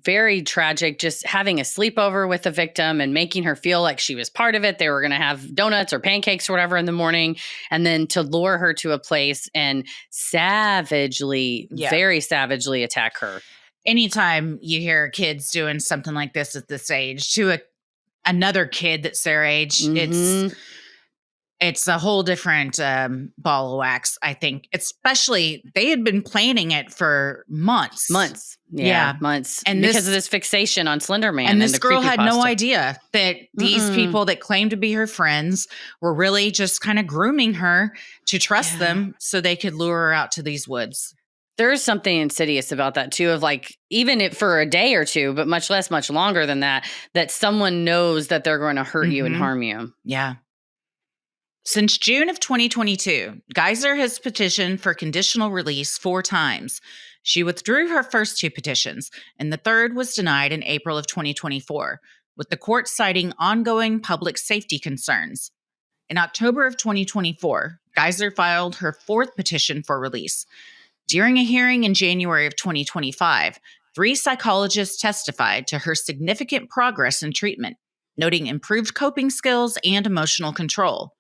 very tragic. Just having a sleepover with the victim and making her feel like she was part of it. They were going to have donuts or pancakes or whatever in the morning. And then to lure her to a place and very savagely attack her. Anytime you hear kids doing something like this at this age to another kid that's their age, It's a whole different ball of wax, I think. Especially, they had been planning it for months. Months. And because of this fixation on Slender Man. And this girl had no creepypasta. idea that these people that claimed to be her friends were really just kind of grooming her to trust them so they could lure her out to these woods. There is something insidious about that too, of like, even if for a day or two, but much longer than that, that someone knows that they're going to hurt you and harm you. Yeah. Since June of 2022, Geyser has petitioned for conditional release 4 times. She withdrew her first 2 petitions, and the third was denied in April of 2024, with the court citing ongoing public safety concerns. In October of 2024, Geyser filed her 4th petition for release. During a hearing in January of 2025, 3 psychologists testified to her significant progress in treatment, noting improved coping skills and emotional control.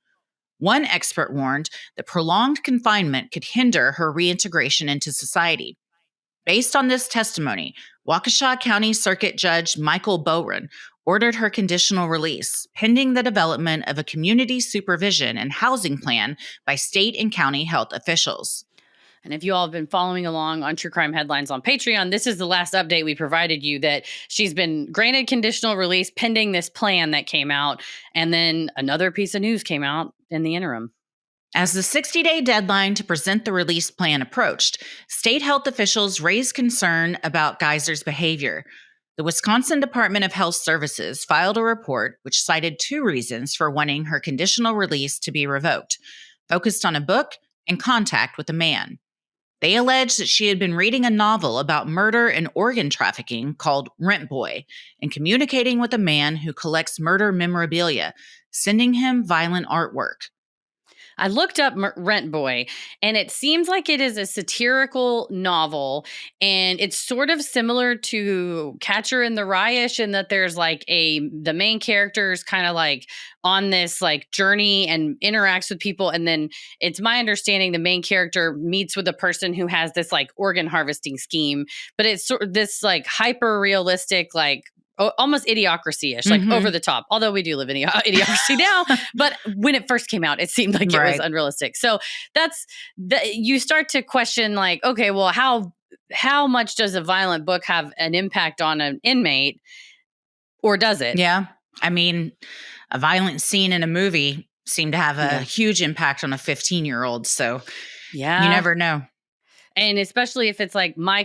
One expert warned that prolonged confinement could hinder her reintegration into society. Based on this testimony, Waukesha County Circuit Judge Michael Bowen ordered her conditional release, pending the development of a community supervision and housing plan by state and county health officials. And if you all have been following along on True Crime Headlines on Patreon, this is the last update we provided you, that she's been granted conditional release pending this plan that came out. And then another piece of news came out in the interim. As the 60-day deadline to present the release plan approached, state health officials raised concern about Geyser's behavior. The Wisconsin Department of Health Services filed a report which cited 2 reasons for wanting her conditional release to be revoked, focused on a book and contact with a man. They alleged that she had been reading a novel about murder and organ trafficking called Rent Boy and communicating with a man who collects murder memorabilia, sending him violent artwork. I looked up Rent Boy, and it seems like it is a satirical novel, and it's sort of similar to Catcher in the Rye-ish in that there's like the main character is kind of like on this like journey and interacts with people, and then it's my understanding the main character meets with a person who has this like organ harvesting scheme, but it's sort of this like hyper realistic, like almost idiocracy-ish, like over the top. Although we do live in idiocracy now, but when it first came out, it seemed like it was unrealistic. So you start to question, like, okay, well, how much does a violent book have an impact on an inmate, or does it? Yeah, I mean, a violent scene in a movie seemed to have a huge impact on a 15-year-old. So you never know. And especially if it's like my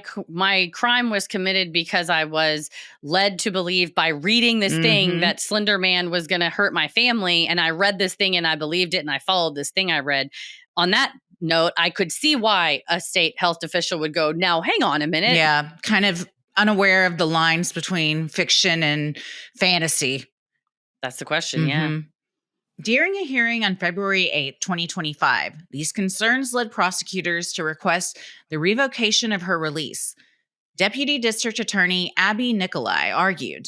crime was committed because I was led to believe by reading this thing that Slender Man was going to hurt my family. And I read this thing and I believed it and I followed this thing I read. On that note, I could see why a state health official would go, now, hang on a minute. Yeah, kind of unaware of the lines between fiction and fantasy. That's the question, yeah. During a hearing on February 8, 2025, these concerns led prosecutors to request the revocation of her release. Deputy District Attorney Abby Nicolai argued,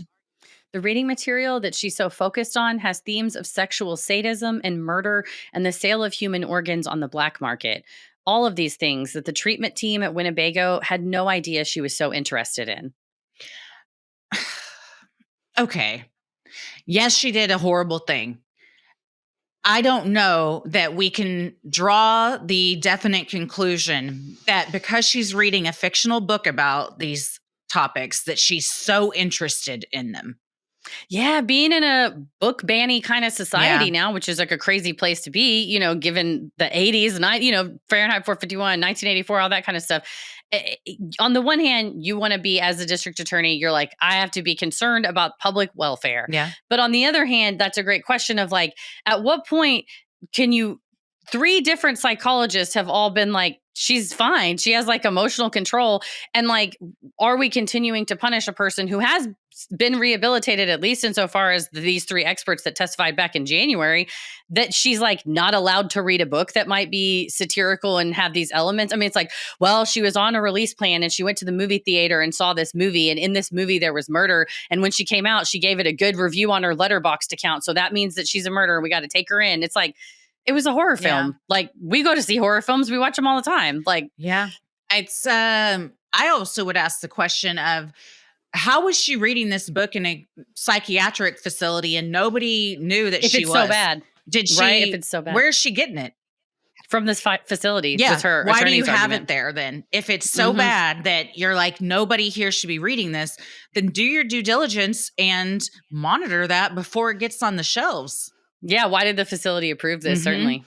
the reading material that she's so focused on has themes of sexual sadism and murder and the sale of human organs on the black market. All of these things that the treatment team at Winnebago had no idea she was so interested in. Okay. Yes, she did a horrible thing. I don't know that we can draw the definite conclusion that because she's reading a fictional book about these topics that she's so interested in them. Yeah, being in a book banny kind of society now, which is like a crazy place to be, given the 80s and Fahrenheit 451, 1984, all that kind of stuff. On the one hand, you want to be, as a district attorney, you're like, I have to be concerned about public welfare. Yeah. But on the other hand, that's a great question of like, at what point can you, 3 different psychologists have all been like, she's fine. She has like emotional control. And like, are we continuing to punish a person who has been rehabilitated, at least insofar as these 3 experts that testified back in January, that she's like not allowed to read a book that might be satirical and have these elements? I mean, it's like, well, she was on a release plan and she went to the movie theater and saw this movie. And in this movie, there was murder. And when she came out, she gave it a good review on her Letterboxd account. So that means that she's a murderer. We got to take her in. It's like, it was a horror film. Yeah. Like, we go to see horror films. We watch them all the time. Like, yeah, it's, I also would ask the question of, how was she reading this book in a psychiatric facility and nobody knew that she was so bad? Did Right, if she, it's so bad. where's she getting it? From this facility, Yeah. was her Why do you attorney's have argument. it there then? If it's so Mhm. bad that you're like, nobody here should be reading this, then do your due diligence and monitor that before it gets on the shelves. Yeah, why did the facility approve this? Mhm. Certainly.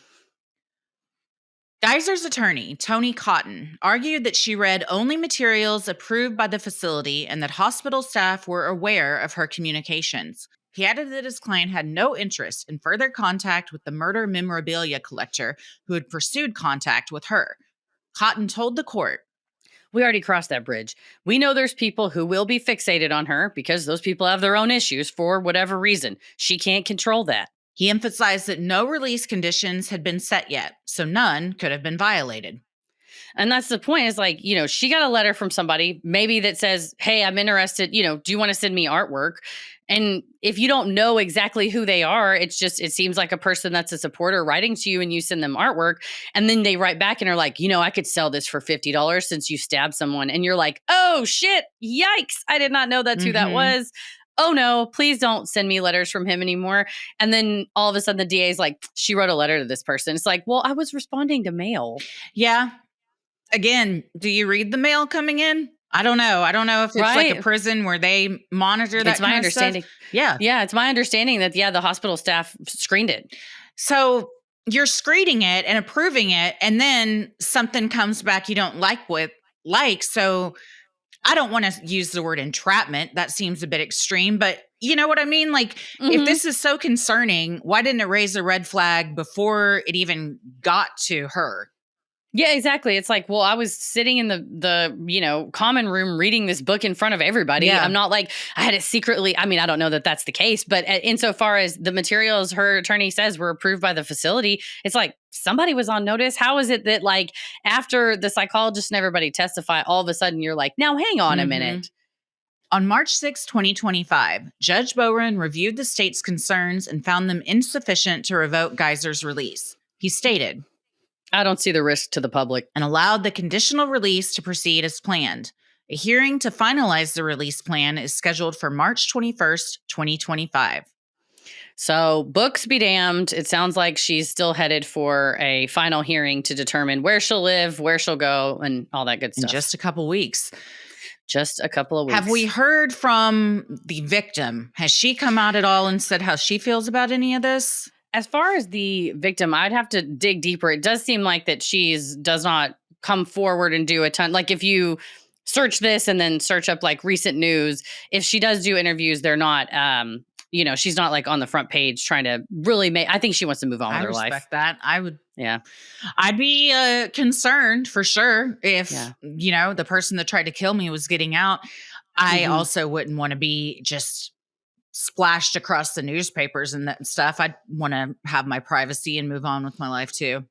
Geyser's attorney, Tony Cotton, argued that she read only materials approved by the facility and that hospital staff were aware of her communications. He added that his client had no interest in further contact with the murder memorabilia collector who had pursued contact with her. Cotton told the court, We already crossed that bridge. We know there's people who will be fixated on her because those people have their own issues for whatever reason. She can't control that. he emphasized that no release conditions had been set yet, so none could have been violated. And that's the point is like, she got a letter from somebody maybe that says, hey, I'm interested, do you want to send me artwork? And if you don't know exactly who they are, it seems like a person that's a supporter writing to you and you send them artwork. And then they write back and are like, I could sell this for $50 since you stabbed someone. And you're like, oh shit, yikes. I did not know that's who that was. Oh no, please don't send me letters from him anymore. And then all of a sudden the DA is like, she wrote a letter to this person. It's like, well, I was responding to mail. Yeah. Again, do you read the mail coming in? I don't know. I don't know if it's like a prison where they monitor that. It's my understanding. Yeah. Yeah. It's my understanding that, the hospital staff screened it. So you're screening it and approving it, and then something comes back you don't like. So I don't want to use the word entrapment. That seems a bit extreme, but you know what I mean? Like, if this is so concerning, why didn't it raise a red flag before it even got to her? Yeah, exactly. It's like, well, I was sitting in the common room reading this book in front of everybody. Yeah. I'm not like I had it secretly. I mean, I don't know that that's the case, but insofar as the materials her attorney says were approved by the facility, it's like somebody was on notice. How is it that like after the psychologist and everybody testify, all of a sudden you're like, now hang on a minute. On March 6, 2025, Judge Bowen reviewed the state's concerns and found them insufficient to revoke Geyser's release. He stated, I don't see the risk to the public. And allowed the conditional release to proceed as planned. A hearing to finalize the release plan is scheduled for March 21st, 2025. So, books be damned. It sounds like she's still headed for a final hearing to determine where she'll live, where she'll go, and all that good stuff. In just a couple weeks. Just a couple of weeks. Have we heard from the victim? Has she come out at all and said how she feels about any of this? As far as the victim, I'd have to dig deeper. It does seem like that does not come forward and do a ton. Like if you search this and then search up like recent news, if she does do interviews, they're not, she's not like on the front page trying to really I think she wants to move on with her life. I respect that. I would. Yeah. I'd be concerned for sure if, the person that tried to kill me was getting out. I also wouldn't want to be just splashed across the newspapers and that stuff. I'd want to have my privacy and move on with my life too.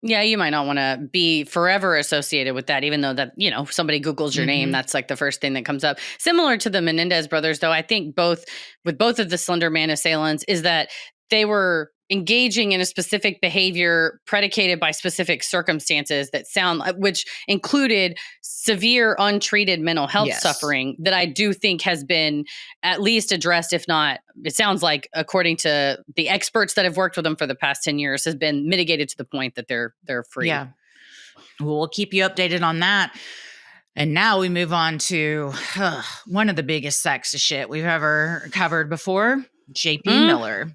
Yeah, you might not want to be forever associated with that, even though that, somebody Googles your name, that's like the first thing that comes up. Similar to the Menendez brothers, though, I think with both of the Slender Man assailants is that they were engaging in a specific behavior predicated by specific circumstances which included severe untreated mental health suffering that I do think has been at least addressed, if not, it sounds like, according to the experts that have worked with them for the past 10 years, has been mitigated to the point that they're free. Yeah. Well, we'll keep you updated on that. And now we move on to one of the biggest sacks of shit we've ever covered before, J.P. Miller.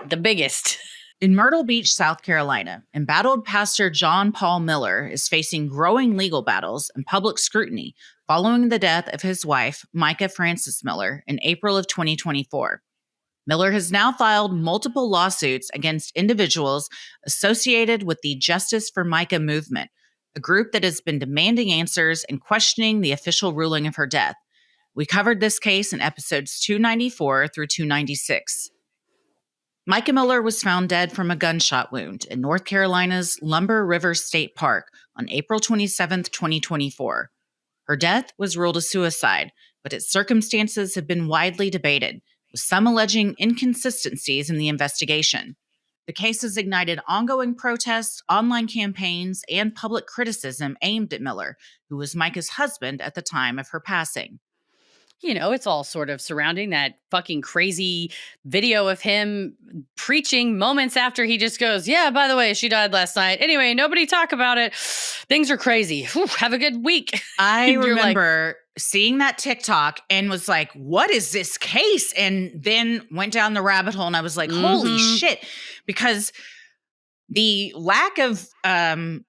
The biggest. In Myrtle Beach, South Carolina, embattled pastor John Paul Miller is facing growing legal battles and public scrutiny following the death of his wife, Mica Frances Miller, in April of 2024. Miller has now filed multiple lawsuits against individuals associated with the Justice for Mica movement, a group that has been demanding answers and questioning the official ruling of her death. We covered this case in episodes 294 through 296. Mica Miller was found dead from a gunshot wound in North Carolina's Lumber River State Park on April 27, 2024. Her death was ruled a suicide, but its circumstances have been widely debated, with some alleging inconsistencies in the investigation. The case has ignited ongoing protests, online campaigns, and public criticism aimed at Miller, who was Mica's husband at the time of her passing. It's all sort of surrounding that fucking crazy video of him preaching moments after he just goes, yeah, by the way, she died last night. Anyway, nobody talk about it. Things are crazy. Whew, have a good week. I And you're like, remember seeing that TikTok and was like, what is this case? And then went down the rabbit hole and I was like, holy shit. Because the lack of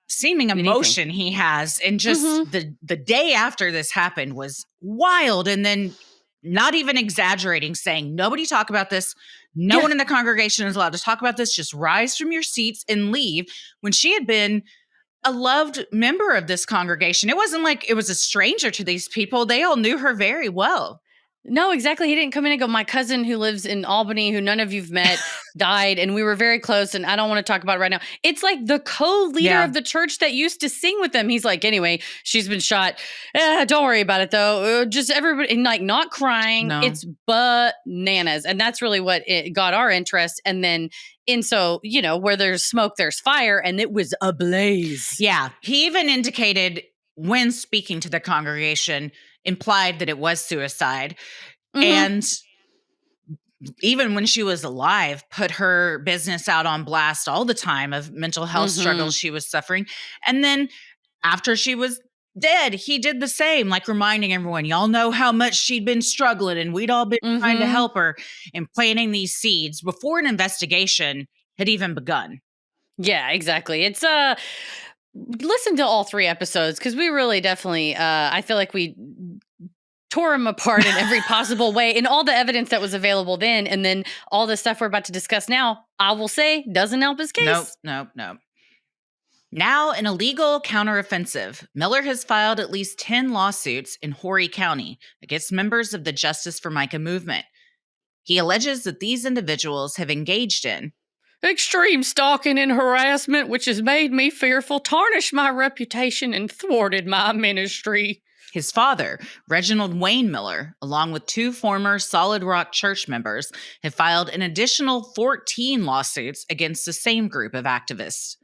seeming emotion he has and just the day after this happened was wild. And then not even exaggerating, saying, nobody talk about this. No one in the congregation is allowed to talk about this. Just rise from your seats and leave. When she had been a loved member of this congregation. It wasn't like it was a stranger to these people. They all knew her very well. No, exactly. He didn't come in and go, my cousin who lives in Albany, who none of you've met, died, and we were very close, and I don't want to talk about it right now. It's like the co-leader of the church that used to sing with them. He's like, anyway, she's been shot. Don't worry about it, though. Just everybody, and like not crying. No. It's bananas. And that's really what it got our interest. And then so, where there's smoke, there's fire, and it was ablaze. Yeah. He even indicated when speaking to the congregation, implied that it was suicide. And even when she was alive, put her business out on blast all the time of mental health struggles she was suffering. And then after she was dead, he did the same, like reminding everyone, y'all know how much she'd been struggling and we'd all been trying to help her, and planting these seeds before an investigation had even begun. Yeah, exactly. It's listen to all 3 episodes, because we really definitely I feel like we tore him apart in every possible way, and all the evidence that was available then, and then all the stuff we're about to discuss now, I will say, doesn't help his case. Nope. Now, an illegal counteroffensive, Miller has filed at least 10 lawsuits in Horry County against members of the Justice for Mica movement. He alleges that these individuals have engaged in extreme stalking and harassment, which has made me fearful, tarnished my reputation, and thwarted my ministry. His father, Reginald Wayne Miller, along with 2 former Solid Rock Church members, have filed an additional 14 lawsuits against the same group of activists.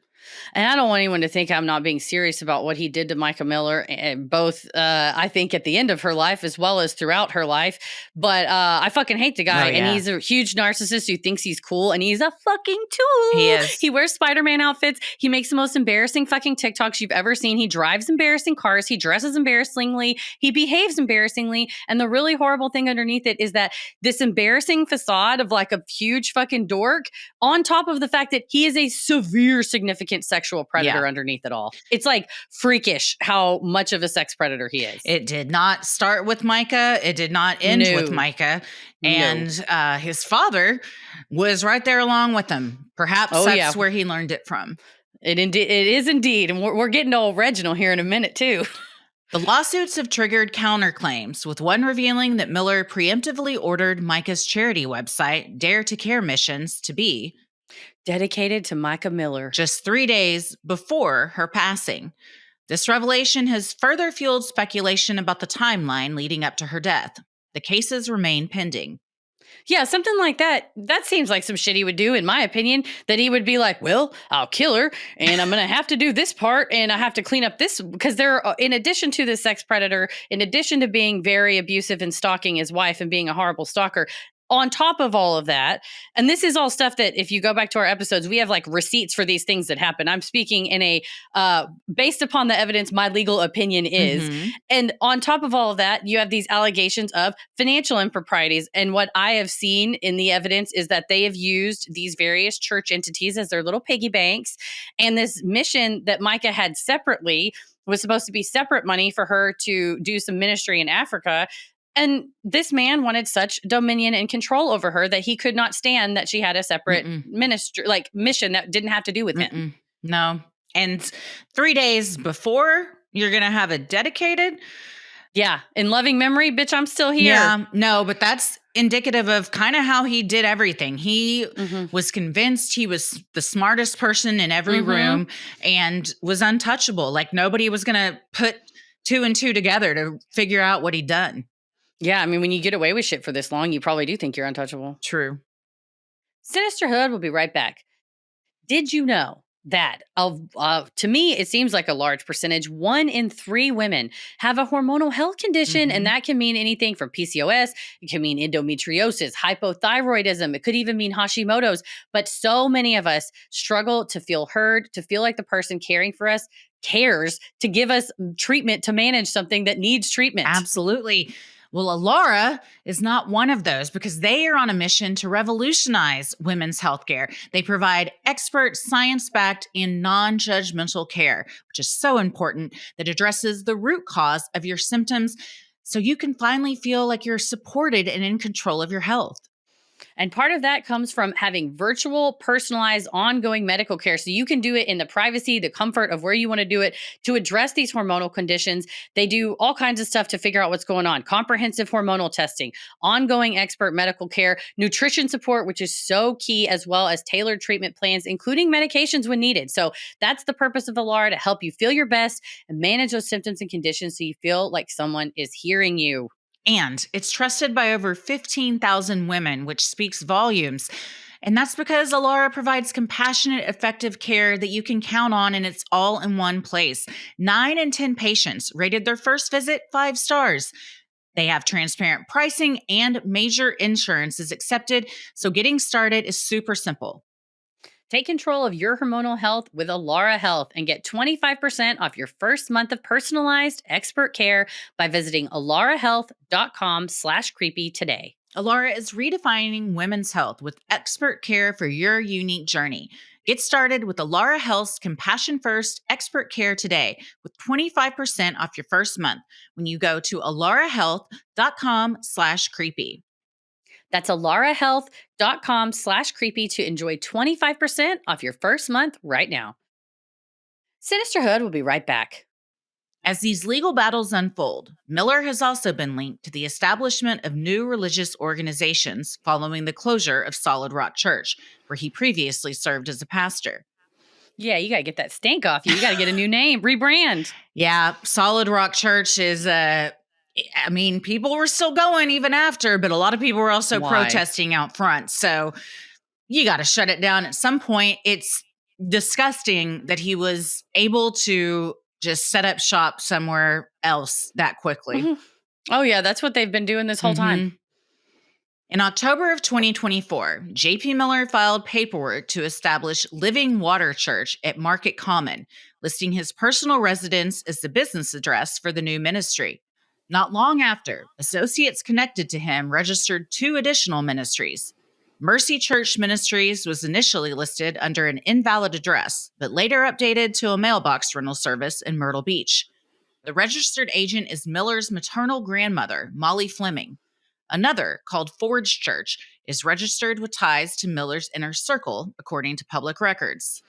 And I don't want anyone to think I'm not being serious about what he did to Mica Miller, both, I think, at the end of her life as well as throughout her life. But I fucking hate the guy. And he's a huge narcissist who thinks he's cool. And he's a fucking tool. He is. He wears Spider-Man outfits. He makes the most embarrassing fucking TikToks you've ever seen. He drives embarrassing cars. He dresses embarrassingly. He behaves embarrassingly. And the really horrible thing underneath it is that this embarrassing facade of like a huge fucking dork, on top of the fact that he is a severe, significant sexual predator underneath it all. It's like freakish how much of a sex predator he is. It did not start with Mica. It did not end with Mica. And his father was right there along with him. Perhaps that's where he learned it from. It is indeed. And we're getting to old Reginald here in a minute too. The lawsuits have triggered counterclaims, with one revealing that Miller preemptively ordered Mica's charity website, Dare to Care Missions, to be dedicated to Mica Miller just 3 days before her passing. This revelation has further fueled speculation about the timeline leading up to her death. The cases remain pending. Yeah, something like that. That seems like some shit he would do, in my opinion, that he would be like, well, I'll kill her and I'm going to have to do this part and I have to clean up this, because in addition to the sex predator, in addition to being very abusive and stalking his wife and being a horrible stalker, on top of all of that, and this is all stuff that if you go back to our episodes, we have like receipts for these things that happen. I'm speaking in a, based upon the evidence, my legal opinion is. And on top of all of that, you have these allegations of financial improprieties. And what I have seen in the evidence is that they have used these various church entities as their little piggy banks. And this mission that Mica had separately was supposed to be separate money for her to do some ministry in Africa. And this man wanted such dominion and control over her that he could not stand that she had a separate ministry, like mission that didn't have to do with him. No. And 3 days before you're going to have it dedicated. Yeah. In loving memory, bitch, I'm still here. Yeah. No, but that's indicative of kind of how he did everything. He was convinced he was the smartest person in every room and was untouchable. Like nobody was going to put 2 and 2 together to figure out what he'd done. Yeah, I mean, when you get away with shit for this long, you probably do think you're untouchable. True. Sinisterhood will be right back. Did you know that to me it seems like a large percentage. 1 in 3 women have a hormonal health condition, and that can mean anything from PCOS, it can mean endometriosis, hypothyroidism, it could even mean Hashimoto's. But so many of us struggle to feel heard, to feel like the person caring for us cares to give us treatment to manage something that needs treatment. Absolutely. Well, Alara is not one of those because they are on a mission to revolutionize women's healthcare. They provide expert, science-backed, and non-judgmental care, which is so important, that addresses the root cause of your symptoms so you can finally feel like you're supported and in control of your health. And part of that comes from having virtual, personalized, ongoing medical care. So you can do it in the privacy, the comfort of where you want to do it to address these hormonal conditions. They do all kinds of stuff to figure out what's going on: comprehensive hormonal testing, ongoing expert medical care, nutrition support, which is so key, as well as tailored treatment plans, including medications when needed. So that's the purpose of Alara, to help you feel your best and manage those symptoms and conditions so you feel like someone is hearing you. And it's trusted by over 15,000 women, which speaks volumes. And that's because Alara provides compassionate, effective care that you can count on, and it's all in one place. 9 in 10 patients rated their first visit 5 stars. They have transparent pricing and major insurance is accepted, so getting started is super simple. Take control of your hormonal health with Alara Health and get 25% off your first month of personalized expert care by visiting alarahealth.com/creepy today. Alara is redefining women's health with expert care for your unique journey. Get started with Alara Health's Compassion First expert care today with 25% off your first month when you go to alarahealth.com/creepy. That's alarahealth.com/creepy to enjoy 25% off your first month right now. Sinisterhood will be right back. As these legal battles unfold, Miller has also been linked to the establishment of new religious organizations following the closure of Solid Rock Church, where he previously served as a pastor. Yeah, you got to get that stank off you. You got to get a new name, rebrand. Yeah, Solid Rock Church is people were still going even after, but a lot of people were also protesting out front. So you got to shut it down at some point. It's disgusting that he was able to just set up shop somewhere else that quickly. Oh, yeah, that's what they've been doing this whole time. In October of 2024, J.P. Miller filed paperwork to establish Living Water Church at Market Common, listing his personal residence as the business address for the new ministry. Not long after, associates connected to him registered 2 additional ministries. Mercy Church Ministries was initially listed under an invalid address, but later updated to a mailbox rental service in Myrtle Beach. The registered agent is Miller's maternal grandmother, Molly Fleming. Another, called Forge Church, is registered with ties to Miller's inner circle, according to public records.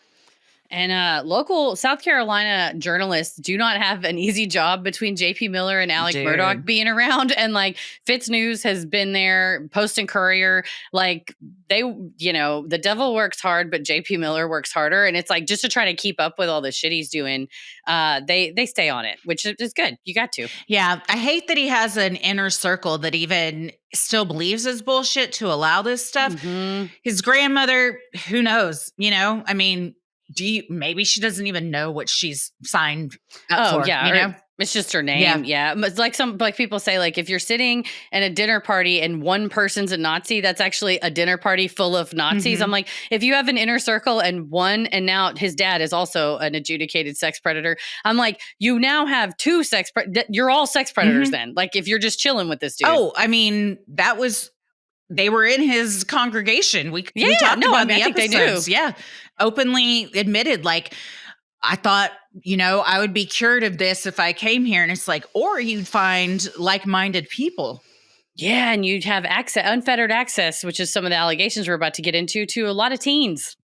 And local South Carolina journalists do not have an easy job between JP Miller and Alec Murdaugh being around. And like Fitz News has been there, Post and Courier. Like the devil works hard, but JP Miller works harder. And it's like just to try to keep up with all the shit he's doing, they stay on it, which is good. You got to. Yeah, I hate that he has an inner circle that even still believes his bullshit to allow this stuff. His grandmother, who knows? Maybe she doesn't even know what she's signed up for. Yeah, it's just her name. Yeah. It's like people say, like, if you're sitting at a dinner party and one person's a Nazi, that's actually a dinner party full of Nazis. I'm like, if you have an inner circle and now his dad is also an adjudicated sex predator, I'm like, you now have 2 you're all sex predators then. Like, if you're just chilling with this dude. Oh, they were in his congregation. We talked about the episodes. They do. Yeah. Openly admitted, like, I thought, I would be cured of this if I came here. And it's like, or you'd find like-minded people. Yeah. And you'd have unfettered access, which is some of the allegations we're about to get into, to a lot of teens.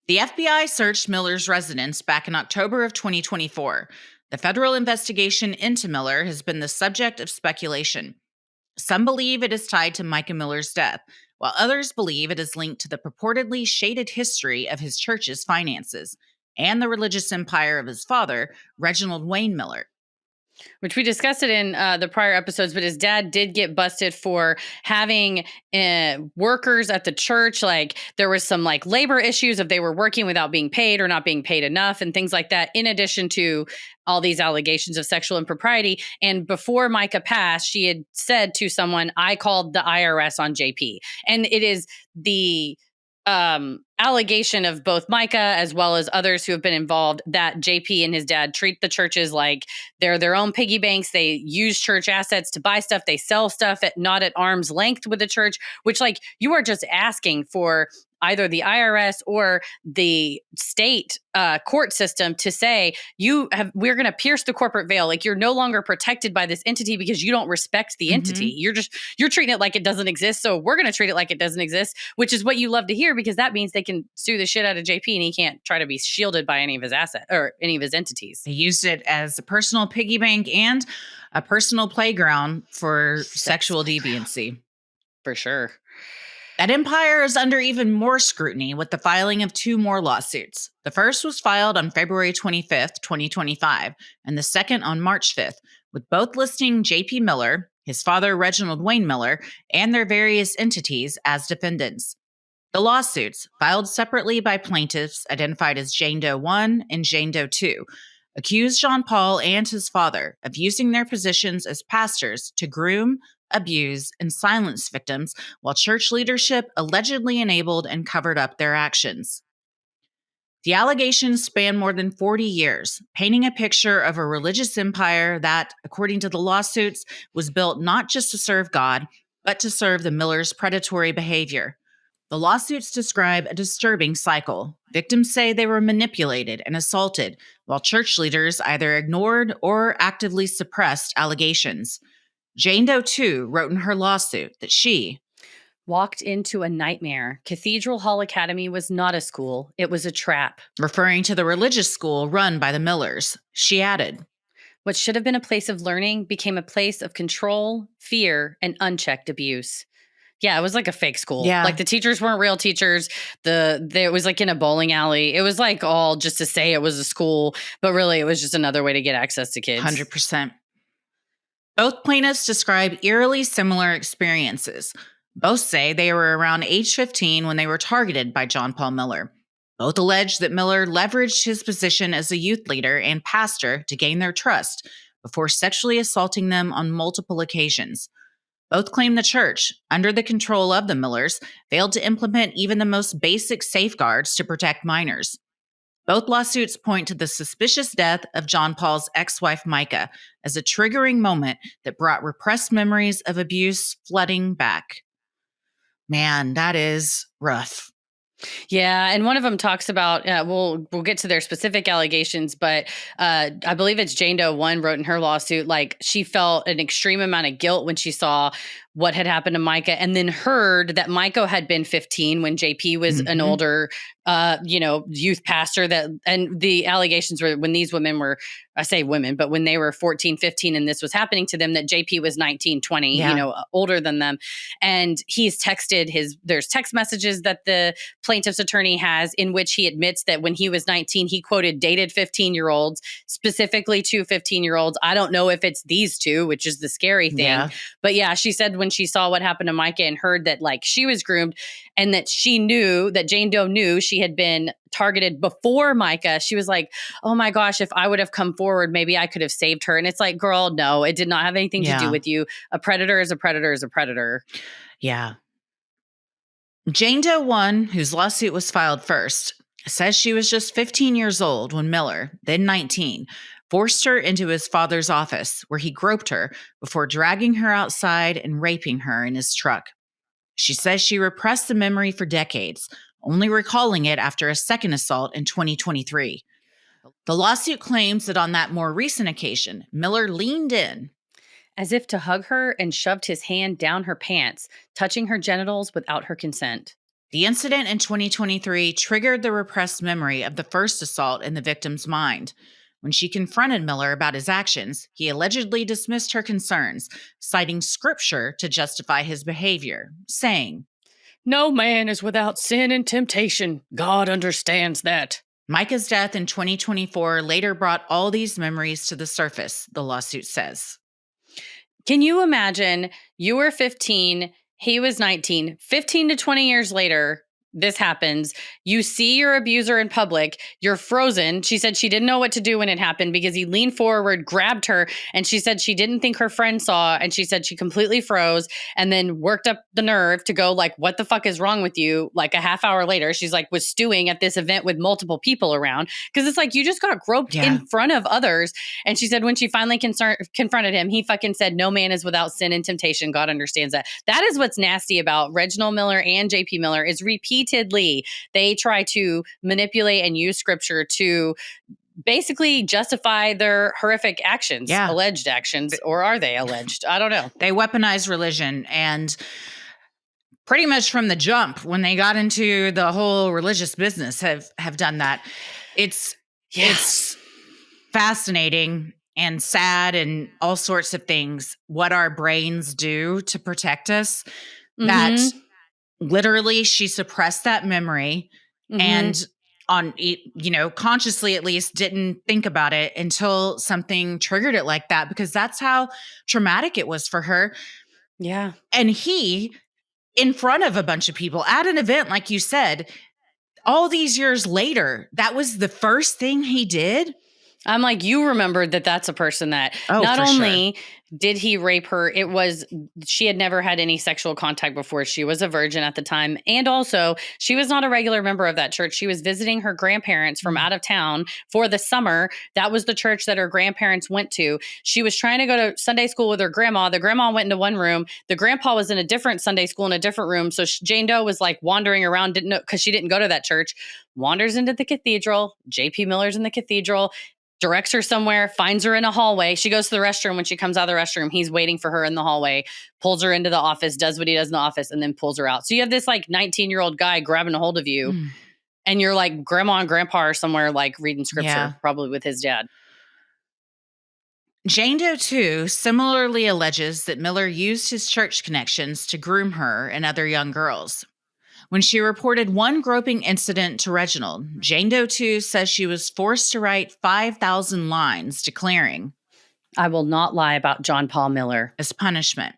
The FBI searched Miller's residence back in October of 2024. The federal investigation into Miller has been the subject of speculation. Some believe it is tied to Mica Miller's death, while others believe it is linked to the purportedly shaded history of his church's finances and the religious empire of his father, Reginald Wayne Miller. which we discussed it in the prior episodes, but his dad did get busted for having workers at the church. Like there was some like labor issues if they were working without being paid or not being paid enough and things like that, in addition to all these allegations of sexual impropriety. And before Mica passed, she had said to someone, I called the IRS on JP. And it is the allegation of both Mica as well as others who have been involved that JP and his dad treat the churches like they're their own piggy banks. They use church assets to buy stuff. They sell stuff not at arm's length with the church, which like you are just asking for either the IRS or the state court system to say we're going to pierce the corporate veil. Like you're no longer protected by this entity because you don't respect the entity. You're treating it like it doesn't exist. So we're going to treat it like it doesn't exist, which is what you love to hear, because that means they can sue the shit out of JP and he can't try to be shielded by any of his assets or any of his entities. He used it as a personal piggy bank and a personal playground for sexual deviancy. For sure. That empire is under even more scrutiny with the filing of 2 more lawsuits. The first was filed on February 25th, 2025, and the second on March 5th, with both listing J.P. Miller, his father Reginald Wayne Miller, and their various entities as defendants. The lawsuits, filed separately by plaintiffs identified as Jane Doe 1 and Jane Doe 2, accused John Paul and his father of using their positions as pastors to groom, abuse, and silence victims while church leadership allegedly enabled and covered up their actions. The allegations span more than 40 years, painting a picture of a religious empire that, according to the lawsuits, was built not just to serve God, but to serve the Millers' predatory behavior. The lawsuits describe a disturbing cycle. Victims say they were manipulated and assaulted, while church leaders either ignored or actively suppressed allegations. Jane Doe 2 wrote in her lawsuit that she walked into a nightmare. Cathedral Hall Academy was not a school. It was a trap. Referring to the religious school run by the Millers, she added, what should have been a place of learning became a place of control, fear, and unchecked abuse. Yeah, it was like a fake school. Yeah. Like the teachers weren't real teachers. It was like in a bowling alley. It was like all just to say it was a school, but really it was just another way to get access to kids. 100%. Both plaintiffs describe eerily similar experiences. Both say they were around age 15 when they were targeted by John Paul Miller. Both allege that Miller leveraged his position as a youth leader and pastor to gain their trust before sexually assaulting them on multiple occasions. Both claim the church, under the control of the Millers, failed to implement even the most basic safeguards to protect minors. Both lawsuits point to the suspicious death of John Paul's ex-wife Mica as a triggering moment that brought repressed memories of abuse flooding back. Man, that is rough. Yeah, and one of them talks about we'll get to their specific allegations, but I believe it's Jane Doe 1 wrote in her lawsuit like she felt an extreme amount of guilt when she saw what had happened to Mica, and then heard that Mica had been 15 when JP was an older youth pastor. And the allegations were when these women were, I say women, but when they were 14, 15 and this was happening to them, that JP was 19, 20, older than them. And he's texted there's text messages that the plaintiff's attorney has in which he admits that when he was 19, he quoted dated 15-year-olds, specifically 2 15-year-olds. I don't know if it's these two, which is the scary thing. Yeah. But yeah, she said when she saw what happened to Mica and heard that like she was groomed and that she knew that Jane Doe knew she had been targeted before Mica, she was like, oh my gosh, if I would have come forward, maybe I could have saved her. And it's like, girl, no, it did not have anything to do with you. A predator is a predator is a predator. Yeah. Jane Doe 1, whose lawsuit was filed first, says she was just 15 years old when Miller, then 19, forced her into his father's office where he groped her before dragging her outside and raping her in his truck. She says she repressed the memory for decades, only recalling it after a second assault in 2023. The lawsuit claims that on that more recent occasion, Miller leaned in as if to hug her and shoved his hand down her pants, touching her genitals without her consent. The incident in 2023 triggered the repressed memory of the first assault in the victim's mind. When she confronted Miller about his actions, he allegedly dismissed her concerns, citing scripture to justify his behavior, saying, "No man is without sin and temptation. God understands that." Mica's death in 2024 later brought all these memories to the surface, the lawsuit says. Can you imagine you were 15, he was 19, 15 to 20 years later, this happens. You see your abuser in public. You're frozen. She said she didn't know what to do when it happened because he leaned forward, grabbed her, and she said she didn't think her friend saw. And she said she completely froze and then worked up the nerve to go like, what the fuck is wrong with you? Like a half hour later, she's like, was stewing at this event with multiple people around. Because it's like, you just got groped in front of others. And she said when she finally confronted him, he fucking said, no man is without sin and temptation. God understands that. That is what's nasty about Reginald Miller and JP Miller is repeatedly they try to manipulate and use scripture to basically justify their horrific actions, alleged actions, or are they alleged? I don't know. They weaponize religion, and pretty much from the jump when they got into the whole religious business have done that. It's fascinating and sad and all sorts of things what our brains do to protect us. That literally she suppressed that memory and consciously at least didn't think about it until something triggered it like that, because that's how traumatic it was for her. Yeah. And he, in front of a bunch of people at an event, like you said, all these years later, that was the first thing he did. I'm like, you remembered that that's a person that not only did he rape her, it was, she had never had any sexual contact before. She was a virgin at the time. And also she was not a regular member of that church. She was visiting her grandparents from out of town for the summer. That was the church that her grandparents went to. She was trying to go to Sunday school with her grandma. The grandma went into one room. The grandpa was in a different Sunday school in a different room. So Jane Doe was like wandering around, didn't know, because she didn't go to that church, wanders into the cathedral. JP Miller's in the cathedral. Directs her somewhere, finds her in a hallway. She goes to the restroom. When she comes out of the restroom, he's waiting for her in the hallway, pulls her into the office, does what he does in the office, and then pulls her out. So you have this like 19-year-old guy grabbing a hold of you, and you're like grandma and grandpa are somewhere like reading scripture, probably with his dad. Jane Doe, too, similarly alleges that Miller used his church connections to groom her and other young girls. When she reported one groping incident to Reginald, Jane Doe 2 says she was forced to write 5,000 lines declaring, I will not lie about John Paul Miller, as punishment.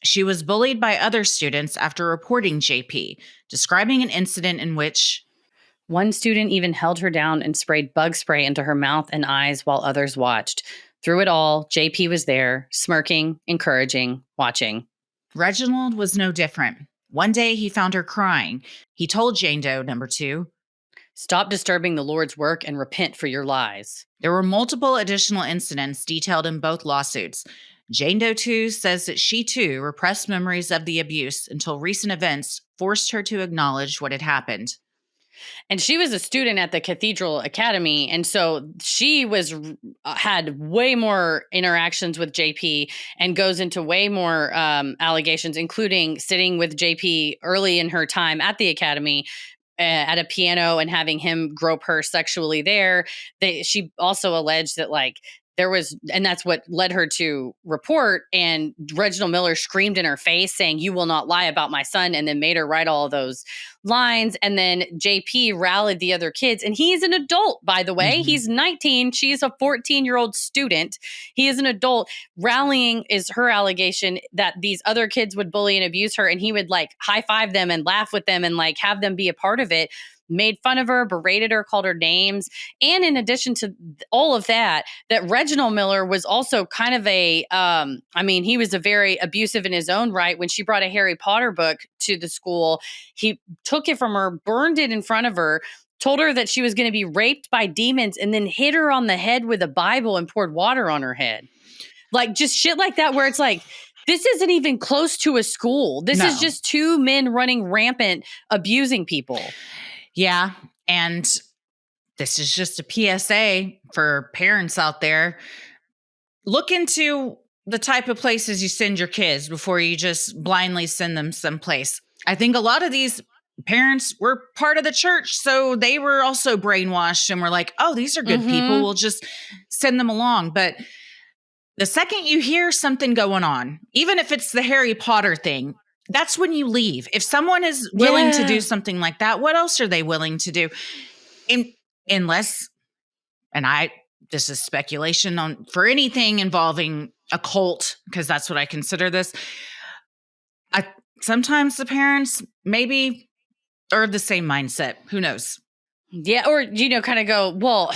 She was bullied by other students after reporting JP, describing an incident in which one student even held her down and sprayed bug spray into her mouth and eyes while others watched. Through it all, JP was there, smirking, encouraging, watching. Reginald was no different. One day he found her crying. He told Jane Doe, number 2, stop disturbing the Lord's work and repent for your lies. There were multiple additional incidents detailed in both lawsuits. Jane Doe 2 says that she too repressed memories of the abuse until recent events forced her to acknowledge what had happened. And she was a student at the Cathedral Academy. And so she had way more interactions with JP and goes into way more allegations, including sitting with JP early in her time at the Academy at a piano and having him grope her sexually there. She also alleged that there was, and that's what led her to report. And Reginald Miller screamed in her face saying, you will not lie about my son, and then made her write all of those lines. And then JP rallied the other kids. And he's an adult, by the way. He's 19. She's a 14-year-old student. He is an adult. Rallying is her allegation that these other kids would bully and abuse her. And he would high five them and laugh with them and have them be a part of it. Made fun of her, berated her, called her names. And in addition to all of that Reginald Miller was also kind of he was a very abusive in his own right. When she brought a Harry Potter book to the school, he took it from her, burned it in front of her, told her that she was going to be raped by demons, and then hit her on the head with a Bible and poured water on her head. Just shit like that, where it's this isn't even close to a school. This is just two men running rampant, abusing people. Yeah, and this is just a PSA for parents out there. Look into the type of places you send your kids before you just blindly send them someplace. I think a lot of these parents were part of the church, so they were also brainwashed and were like, oh, these are good people. We'll just send them along. But the second you hear something going on, even if it's the Harry Potter thing, that's when you leave. If someone is willing to do something like that, what else are they willing to do? And unless, this is speculation for anything involving a cult, because that's what I consider this. Sometimes the parents maybe are of the same mindset. Who knows? Yeah, or, kind of go, well,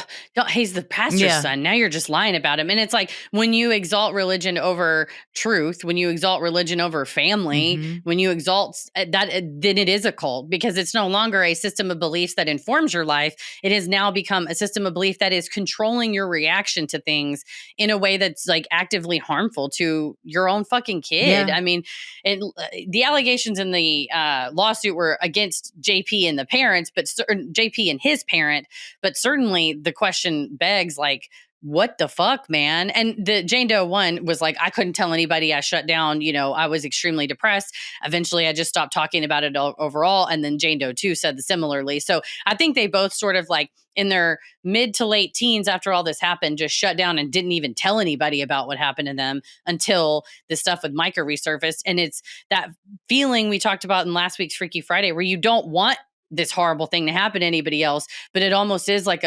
he's the pastor's son. Now you're just lying about him. And it's like, when you exalt religion over truth, when you exalt religion over family, when you exalt that, then it is a cult, because it's no longer a system of beliefs that informs your life. It has now become a system of belief that is controlling your reaction to things in a way that's like actively harmful to your own fucking kid. Yeah. I mean, the allegations in the lawsuit were against JP and the parents, but JP and his parent, but certainly the question begs, like, what the fuck, man? And the Jane Doe one was like, I couldn't tell anybody. I shut down. I was extremely depressed. Eventually, I just stopped talking about it overall. And then Jane Doe 2 said similarly. So I think they both sort of like in their mid to late teens after all this happened, just shut down and didn't even tell anybody about what happened to them until the stuff with Mica resurfaced. And it's that feeling we talked about in last week's Freaky Friday, where you don't want this horrible thing to happen to anybody else, but it almost is like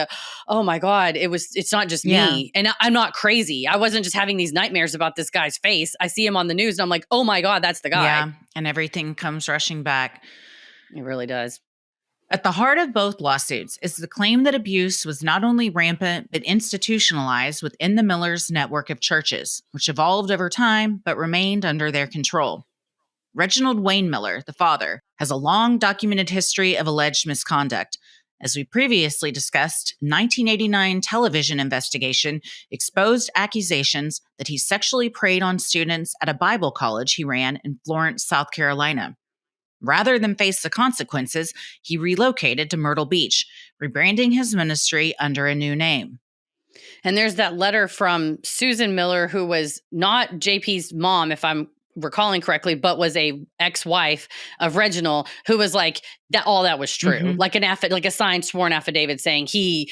oh my God, it's not just me. And I'm not crazy. I wasn't just having these nightmares about this guy's face. I see him on the news and I'm like, oh my God, that's the guy. Yeah. And everything comes rushing back. It really does. At the heart of both lawsuits is the claim that abuse was not only rampant, but institutionalized within the Millers' network of churches, which evolved over time, but remained under their control. Reginald Wayne Miller, the father, has a long documented history of alleged misconduct. As we previously discussed, 1989 television investigation exposed accusations that he sexually preyed on students at a Bible college he ran in Florence, South Carolina. Rather than face the consequences, he relocated to Myrtle Beach, rebranding his ministry under a new name. And there's that letter from Susan Miller, who was not JP's mom, if I'm recalling correctly, but was a ex-wife of Reginald, who was like that. All that was true, like like a signed sworn affidavit saying he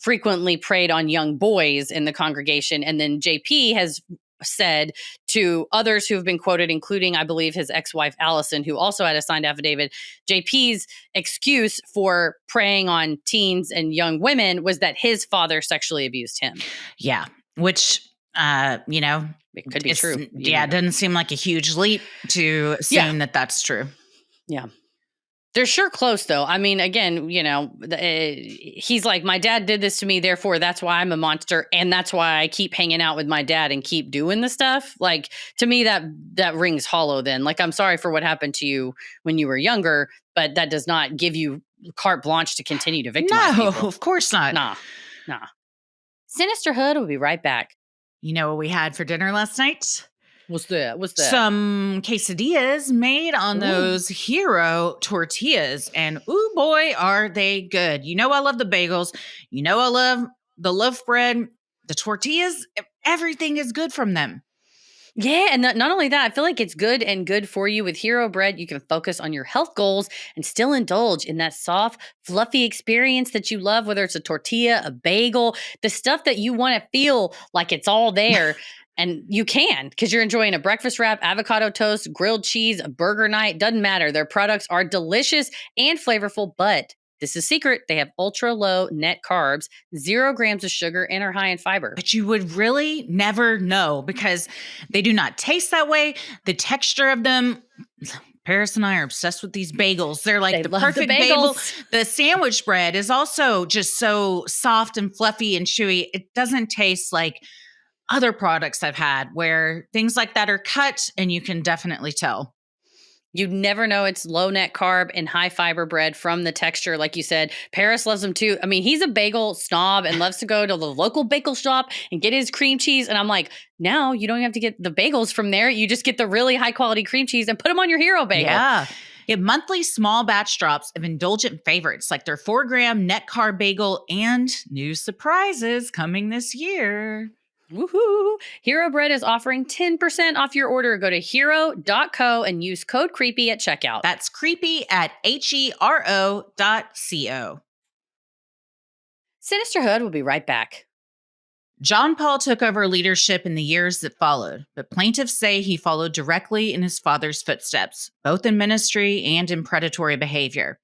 frequently preyed on young boys in the congregation. And then JP has said to others who have been quoted, including, I believe, his ex-wife Allison, who also had a signed affidavit, JP's excuse for preying on teens and young women was that his father sexually abused him. Yeah, which it could be true. It doesn't seem like a huge leap to assume that that's true. Yeah. They're sure close, though. I mean, again, he's like, my dad did this to me, therefore that's why I'm a monster, and that's why I keep hanging out with my dad and keep doing the stuff. Like, to me, that rings hollow then. Like, I'm sorry for what happened to you when you were younger, but that does not give you carte blanche to continue to victimize people. No, of course not. Nah. Sinisterhood will be right back. You know what we had for dinner last night? What's that? Some quesadillas made on those Hero tortillas. And ooh boy, are they good. I love the bagels. I love the loaf bread. The tortillas, everything is good from them. Yeah, and not only that, I feel like it's good for you. With Hero Bread, you can focus on your health goals and still indulge in that soft, fluffy experience that you love, whether it's a tortilla, a bagel, the stuff that you want to feel like it's all there. And you can, because you're enjoying a breakfast wrap, avocado toast, grilled cheese, a burger night. Doesn't matter. Their products are delicious and flavorful, but this is secret. They have ultra low net carbs, 0 grams of sugar, and are high in fiber. But you would really never know because they do not taste that way. The texture of them, Paris and I are obsessed with these bagels. They're like the perfect bagel. The sandwich bread is also just so soft and fluffy and chewy. It doesn't taste like other products I've had where things like that are cut, and you can definitely tell. You'd never know it's low net carb and high fiber bread from the texture. Like you said, Paris loves them too. I mean, he's a bagel snob and loves to go to the local bagel shop and get his cream cheese. And I'm like, now you don't have to get the bagels from there. You just get the really high quality cream cheese and put them on your Hero bagel. Yeah. Get monthly small batch drops of indulgent favorites like their 4-gram net carb bagel and new surprises coming this year. Woohoo! Hero Bread is offering 10% off your order. Go to hero.co and use code CREEPY at checkout. That's creepy at HERO.co. Sinisterhood will be right back. John Paul took over leadership in the years that followed, but plaintiffs say he followed directly in his father's footsteps, both in ministry and in predatory behavior.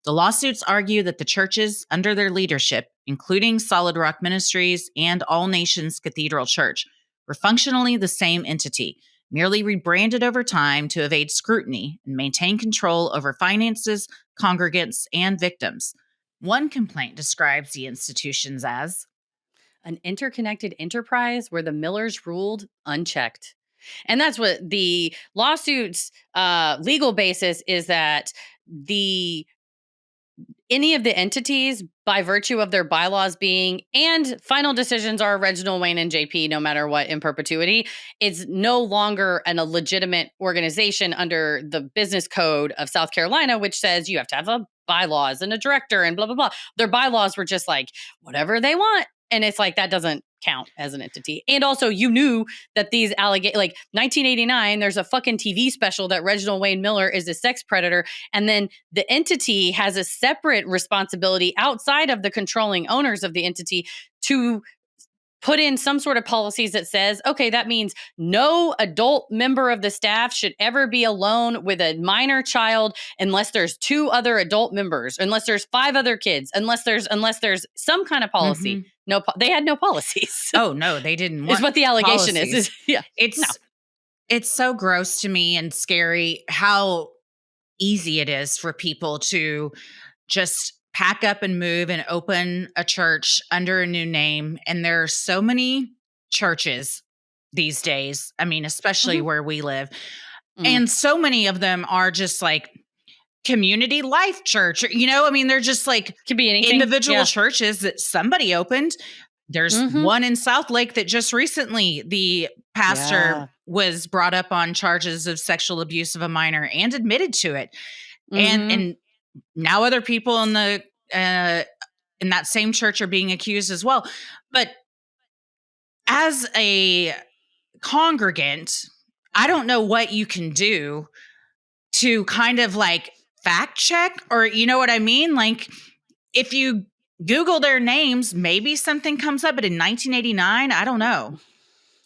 The lawsuits argue that the churches under their leadership, including Solid Rock Ministries and All Nations Cathedral Church, were functionally the same entity, merely rebranded over time to evade scrutiny and maintain control over finances, congregants, and victims. One complaint describes the institutions as an interconnected enterprise where the Millers ruled unchecked. And that's what the lawsuit's legal basis is, that the any of the entities, by virtue of their bylaws being, and final decisions are Reginald Wayne and JP, no matter what, in perpetuity, it's no longer a legitimate organization under the business code of South Carolina, which says you have to have a bylaws and a director and blah, blah, blah. Their bylaws were just like whatever they want. And it's like, that doesn't count as an entity. And also, you knew that these allegations, like 1989, there's a fucking TV special that Reginald Wayne Miller is a sex predator. And then the entity has a separate responsibility outside of the controlling owners of the entity to put in some sort of policies that says, okay, that means no adult member of the staff should ever be alone with a minor child unless there's 2 other adult members, unless there's 5 other kids, unless there's some kind of policy. Mhm. No, they had no policies. Oh no, they didn't want is what the allegation policies. is. Yeah. It's so gross to me and scary how easy it is for people to just pack up and move and open a church under a new name. And there are so many churches these days. I mean, especially where we live. And so many of them are just like Community Life Church. I mean, they're just like Could be anything. individual churches that somebody opened. There's one in South Lake that just recently the pastor was brought up on charges of sexual abuse of a minor and admitted to it. And now other people in the in that same church are being accused as well. But as a congregant, I don't know what you can do to kind of like fact check, or you know what I mean? Like if you Google their names, maybe something comes up, but in 1989, I don't know.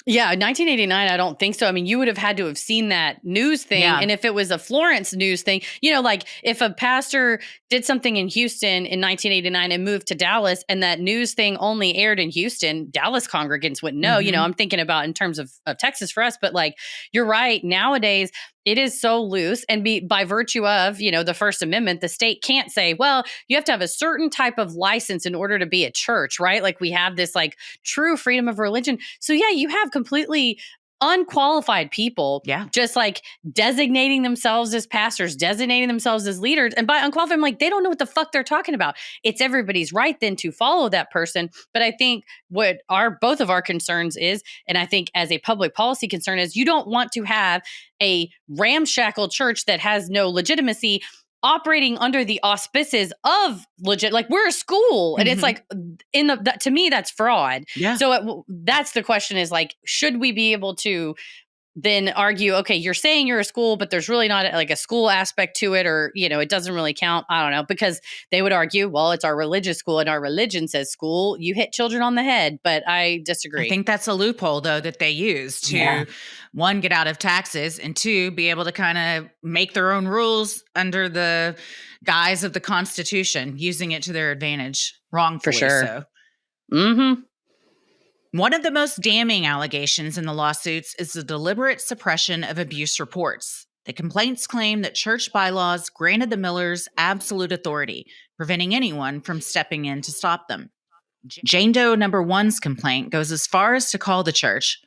Yeah, 1989, I don't think so. I mean, you would have had to have seen that news thing. Yeah. And if it was a Florence news thing, like if a pastor did something in Houston in 1989 and moved to Dallas and that news thing only aired in Houston, Dallas congregants wouldn't know. I'm thinking about in terms of Texas for us, but like, you're right. Nowadays, it is so loose, and by virtue of, the First Amendment, the state can't say, well, you have to have a certain type of license in order to be a church, right? Like we have this like true freedom of religion. So yeah, you have completely unqualified people just like designating themselves as pastors, designating themselves as leaders. And by unqualified, I'm like, they don't know what the fuck they're talking about. It's everybody's right then to follow that person. But I think what both of our concerns is, and I think as a public policy concern is, you don't want to have a ramshackle church that has no legitimacy operating under the auspices of legit, like we're a school, and it's like to me that's fraud. Yeah. So that's the question is like, should we be able to then argue, okay, you're saying you're a school, but there's really not like a school aspect to it, or it doesn't really count. I don't know, because they would argue, well, it's our religious school and our religion says school, you hit children on the head. But I disagree. I think that's a loophole though that they use to one, get out of taxes, and two, be able to kind of make their own rules under the guise of the Constitution, using it to their advantage, wrongfully. For sure. So. One of the most damning allegations in the lawsuits is the deliberate suppression of abuse reports. The complaints claim that church bylaws granted the Millers absolute authority, preventing anyone from stepping in to stop them. Jane Doe number 1's complaint goes as far as to call the church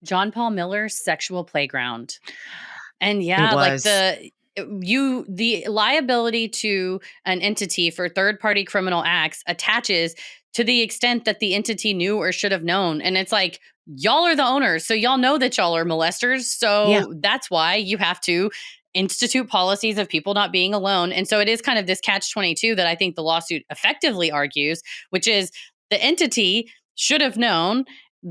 John Paul Miller's sexual playground. And like the liability to an entity for third-party criminal acts attaches to the extent that the entity knew or should have known. And it's like, y'all are the owners, so y'all know that y'all are molesters. So that's why you have to institute policies of people not being alone. And so it is kind of this catch-22 that I think the lawsuit effectively argues, which is the entity should have known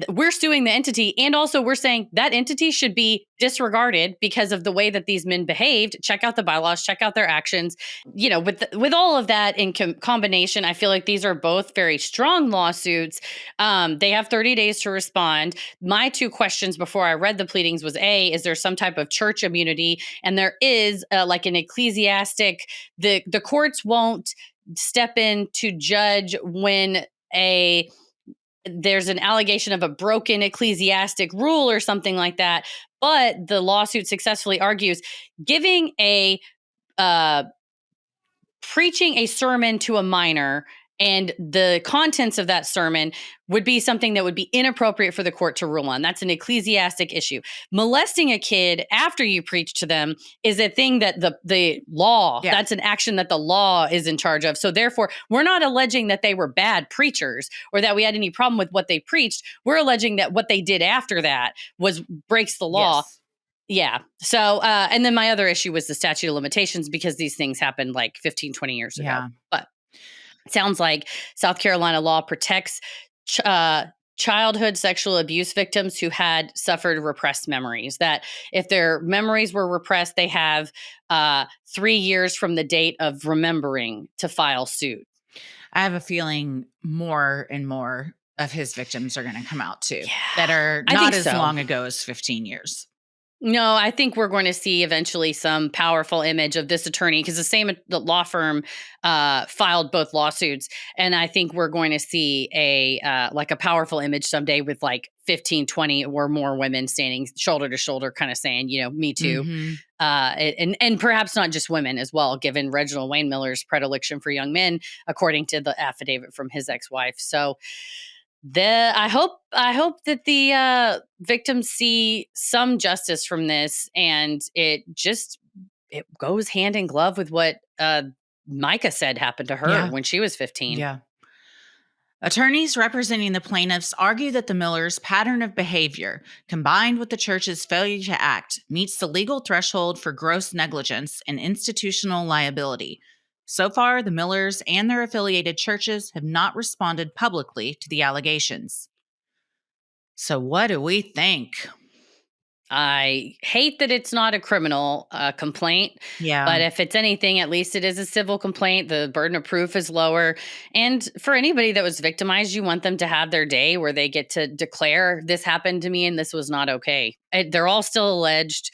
we're suing the entity, and also we're saying that entity should be disregarded because of the way that these men behaved. Check out the bylaws, check out their actions. With all of that in combination, I feel like these are both very strong lawsuits. They have 30 days to respond. My two questions before I read the pleadings was, A, is there some type of church immunity? And there is, like an ecclesiastic, the courts won't step in to judge when there's an allegation of a broken ecclesiastic rule or something like that. But the lawsuit successfully argues giving preaching a sermon to a minor and the contents of that sermon would be something that would be inappropriate for the court to rule on. That's an ecclesiastic issue. Molesting a kid after you preach to them is a thing that the law, that's an action that the law is in charge of. So therefore, we're not alleging that they were bad preachers or that we had any problem with what they preached. We're alleging that what they did after that breaks the law. Yes. Yeah. So, and then my other issue was the statute of limitations, because these things happened like 15, 20 years ago. But it sounds like South Carolina law protects childhood sexual abuse victims who had suffered repressed memories, that if their memories were repressed, they have 3 years from the date of remembering to file suit. I have a feeling more and more of his victims are going to come out too, that are not as long ago as 15 years. No, I think we're going to see eventually some powerful image of this attorney, because the law firm filed both lawsuits. And I think we're going to see a powerful image someday with like 15, 20 or more women standing shoulder to shoulder, kind of saying, me too. Mm-hmm. And perhaps not just women as well, given Reginald Wayne Miller's predilection for young men, according to the affidavit from his ex-wife. So I hope that the victims see some justice from this, and it goes hand in glove with what Mica said happened to her when she was 15. Yeah. Attorneys representing the plaintiffs argue that the Millers' pattern of behavior, combined with the church's failure to act, meets the legal threshold for gross negligence and institutional liability. So far, the Millers and their affiliated churches have not responded publicly to the allegations. So what do we think? I hate that it's not a criminal complaint. Yeah. But if it's anything, at least it is a civil complaint. The burden of proof is lower. And for anybody that was victimized, you want them to have their day where they get to declare, this happened to me and this was not okay. They're all still alleged.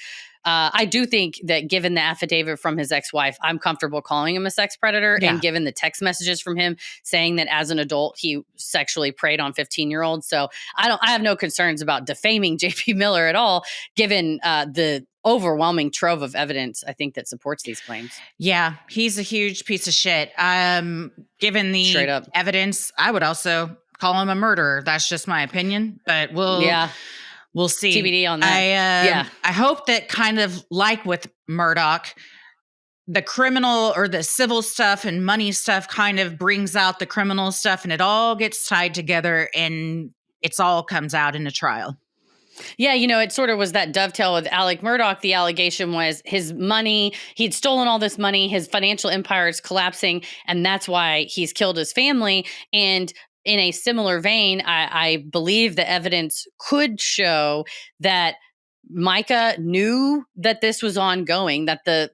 I do think that given the affidavit from his ex-wife, I'm comfortable calling him a sex predator. Yeah. And given the text messages from him saying that as an adult, he sexually preyed on 15-year-olds. So I have no concerns about defaming JP Miller at all, given the overwhelming trove of evidence, I think, that supports these claims. Yeah, he's a huge piece of shit. Given the evidence, I would also call him a murderer. That's just my opinion, but we'll see. TBD on that. I hope that, kind of like with Murdoch, the criminal or the civil stuff and money stuff kind of brings out the criminal stuff, and it all gets tied together and it's all comes out in a trial. Yeah, it sort of was that dovetail with Alec Murdoch. The allegation was his money. He'd stolen all this money. His financial empire is collapsing, and that's why he's killed his family. And in a similar vein, I believe the evidence could show that Mica knew that this was ongoing, that the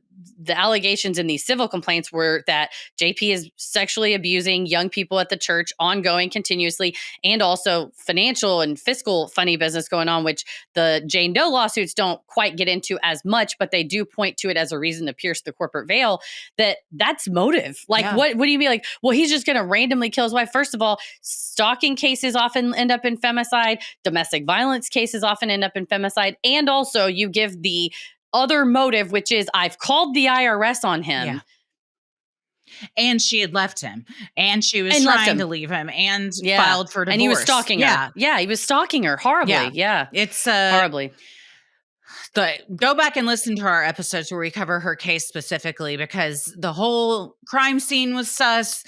allegations in these civil complaints were that JP is sexually abusing young people at the church ongoing continuously, and also financial and fiscal funny business going on, which the Jane Doe lawsuits don't quite get into as much, but they do point to it as a reason to pierce the corporate veil. That's motive. Like, what do you mean? Like, well, he's just going to randomly kill his wife. First of all, stalking cases often end up in femicide. Domestic violence cases often end up in femicide. And also you give the other motive, which is I've called the IRS on him. Yeah. And she had left him, and she was trying to leave him, and filed for divorce. And he was stalking her. Yeah, he was stalking her horribly. Yeah. It's horribly. Go back and listen to our episodes where we cover her case specifically, because the whole crime scene was sus.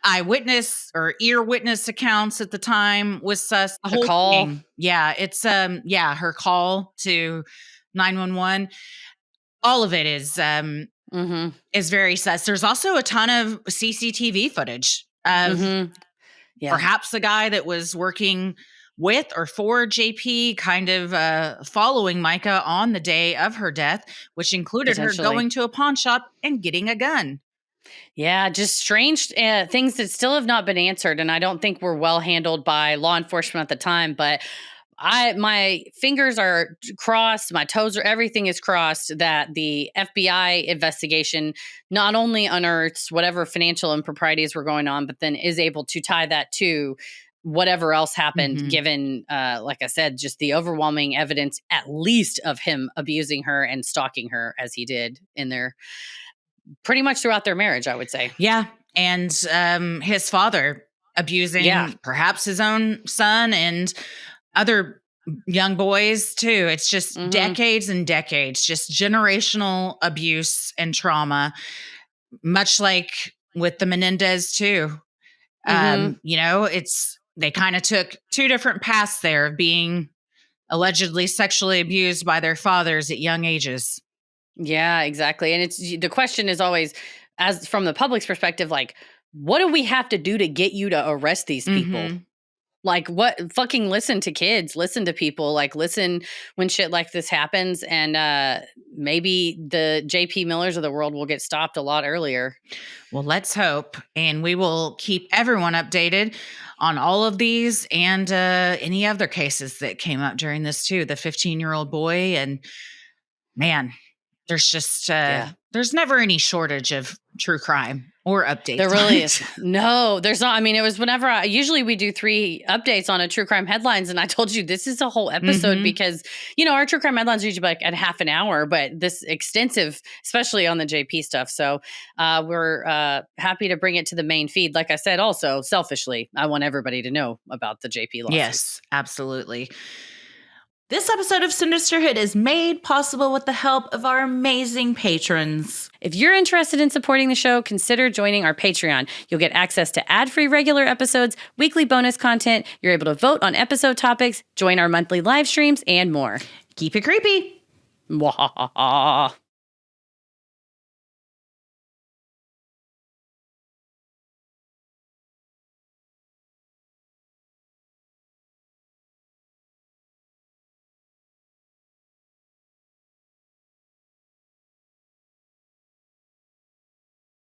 Eyewitness or ear witness accounts at the time was sus. The whole call. Thing. Yeah, it's her call to 911. All of it is very sus. There's also a ton of CCTV footage of perhaps the guy that was working with or for JP, kind of following Mica on the day of her death, which included her going to a pawn shop and getting a gun. Yeah, just strange things that still have not been answered, and I don't think were well handled by law enforcement at the time. But my fingers are crossed, my toes are, everything is crossed that the FBI investigation not only unearths whatever financial improprieties were going on, but then is able to tie that to whatever else happened, given, like I said, just the overwhelming evidence, at least of him abusing her and stalking her as he did in their pretty much throughout their marriage, I would say. Yeah. And his father abusing perhaps his own son and other young boys too. It's just decades and decades, just generational abuse and trauma, much like with the Menendez too. They kind of took two different paths there of being allegedly sexually abused by their fathers at young ages. Yeah, exactly. And the question is always, as from the public's perspective, like, what do we have to do to get you to arrest these people? Like, what? Fucking listen to kids, listen to people, like, listen when shit like this happens. And maybe the JP Millers of the world will get stopped a lot earlier. Well, let's hope. And we will keep everyone updated on all of these and any other cases that came up during this too. The 15-year-old boy, and man, there's just there's never any shortage of true crime or updates. There really is. No, there's not. I mean, it was whenever usually we do 3 updates on a true crime headlines. And I told you this is a whole episode because, our true crime headlines are usually like at half an hour, but this extensive, especially on the JP stuff. So we're happy to bring it to the main feed. Like I said, also selfishly, I want everybody to know about the JP lawsuit. Yes, absolutely. This episode of Sinisterhood is made possible with the help of our amazing patrons. If you're interested in supporting the show, consider joining our Patreon. You'll get access to ad-free regular episodes, weekly bonus content, you're able to vote on episode topics, join our monthly live streams, and more. Keep it creepy. Mwahaha.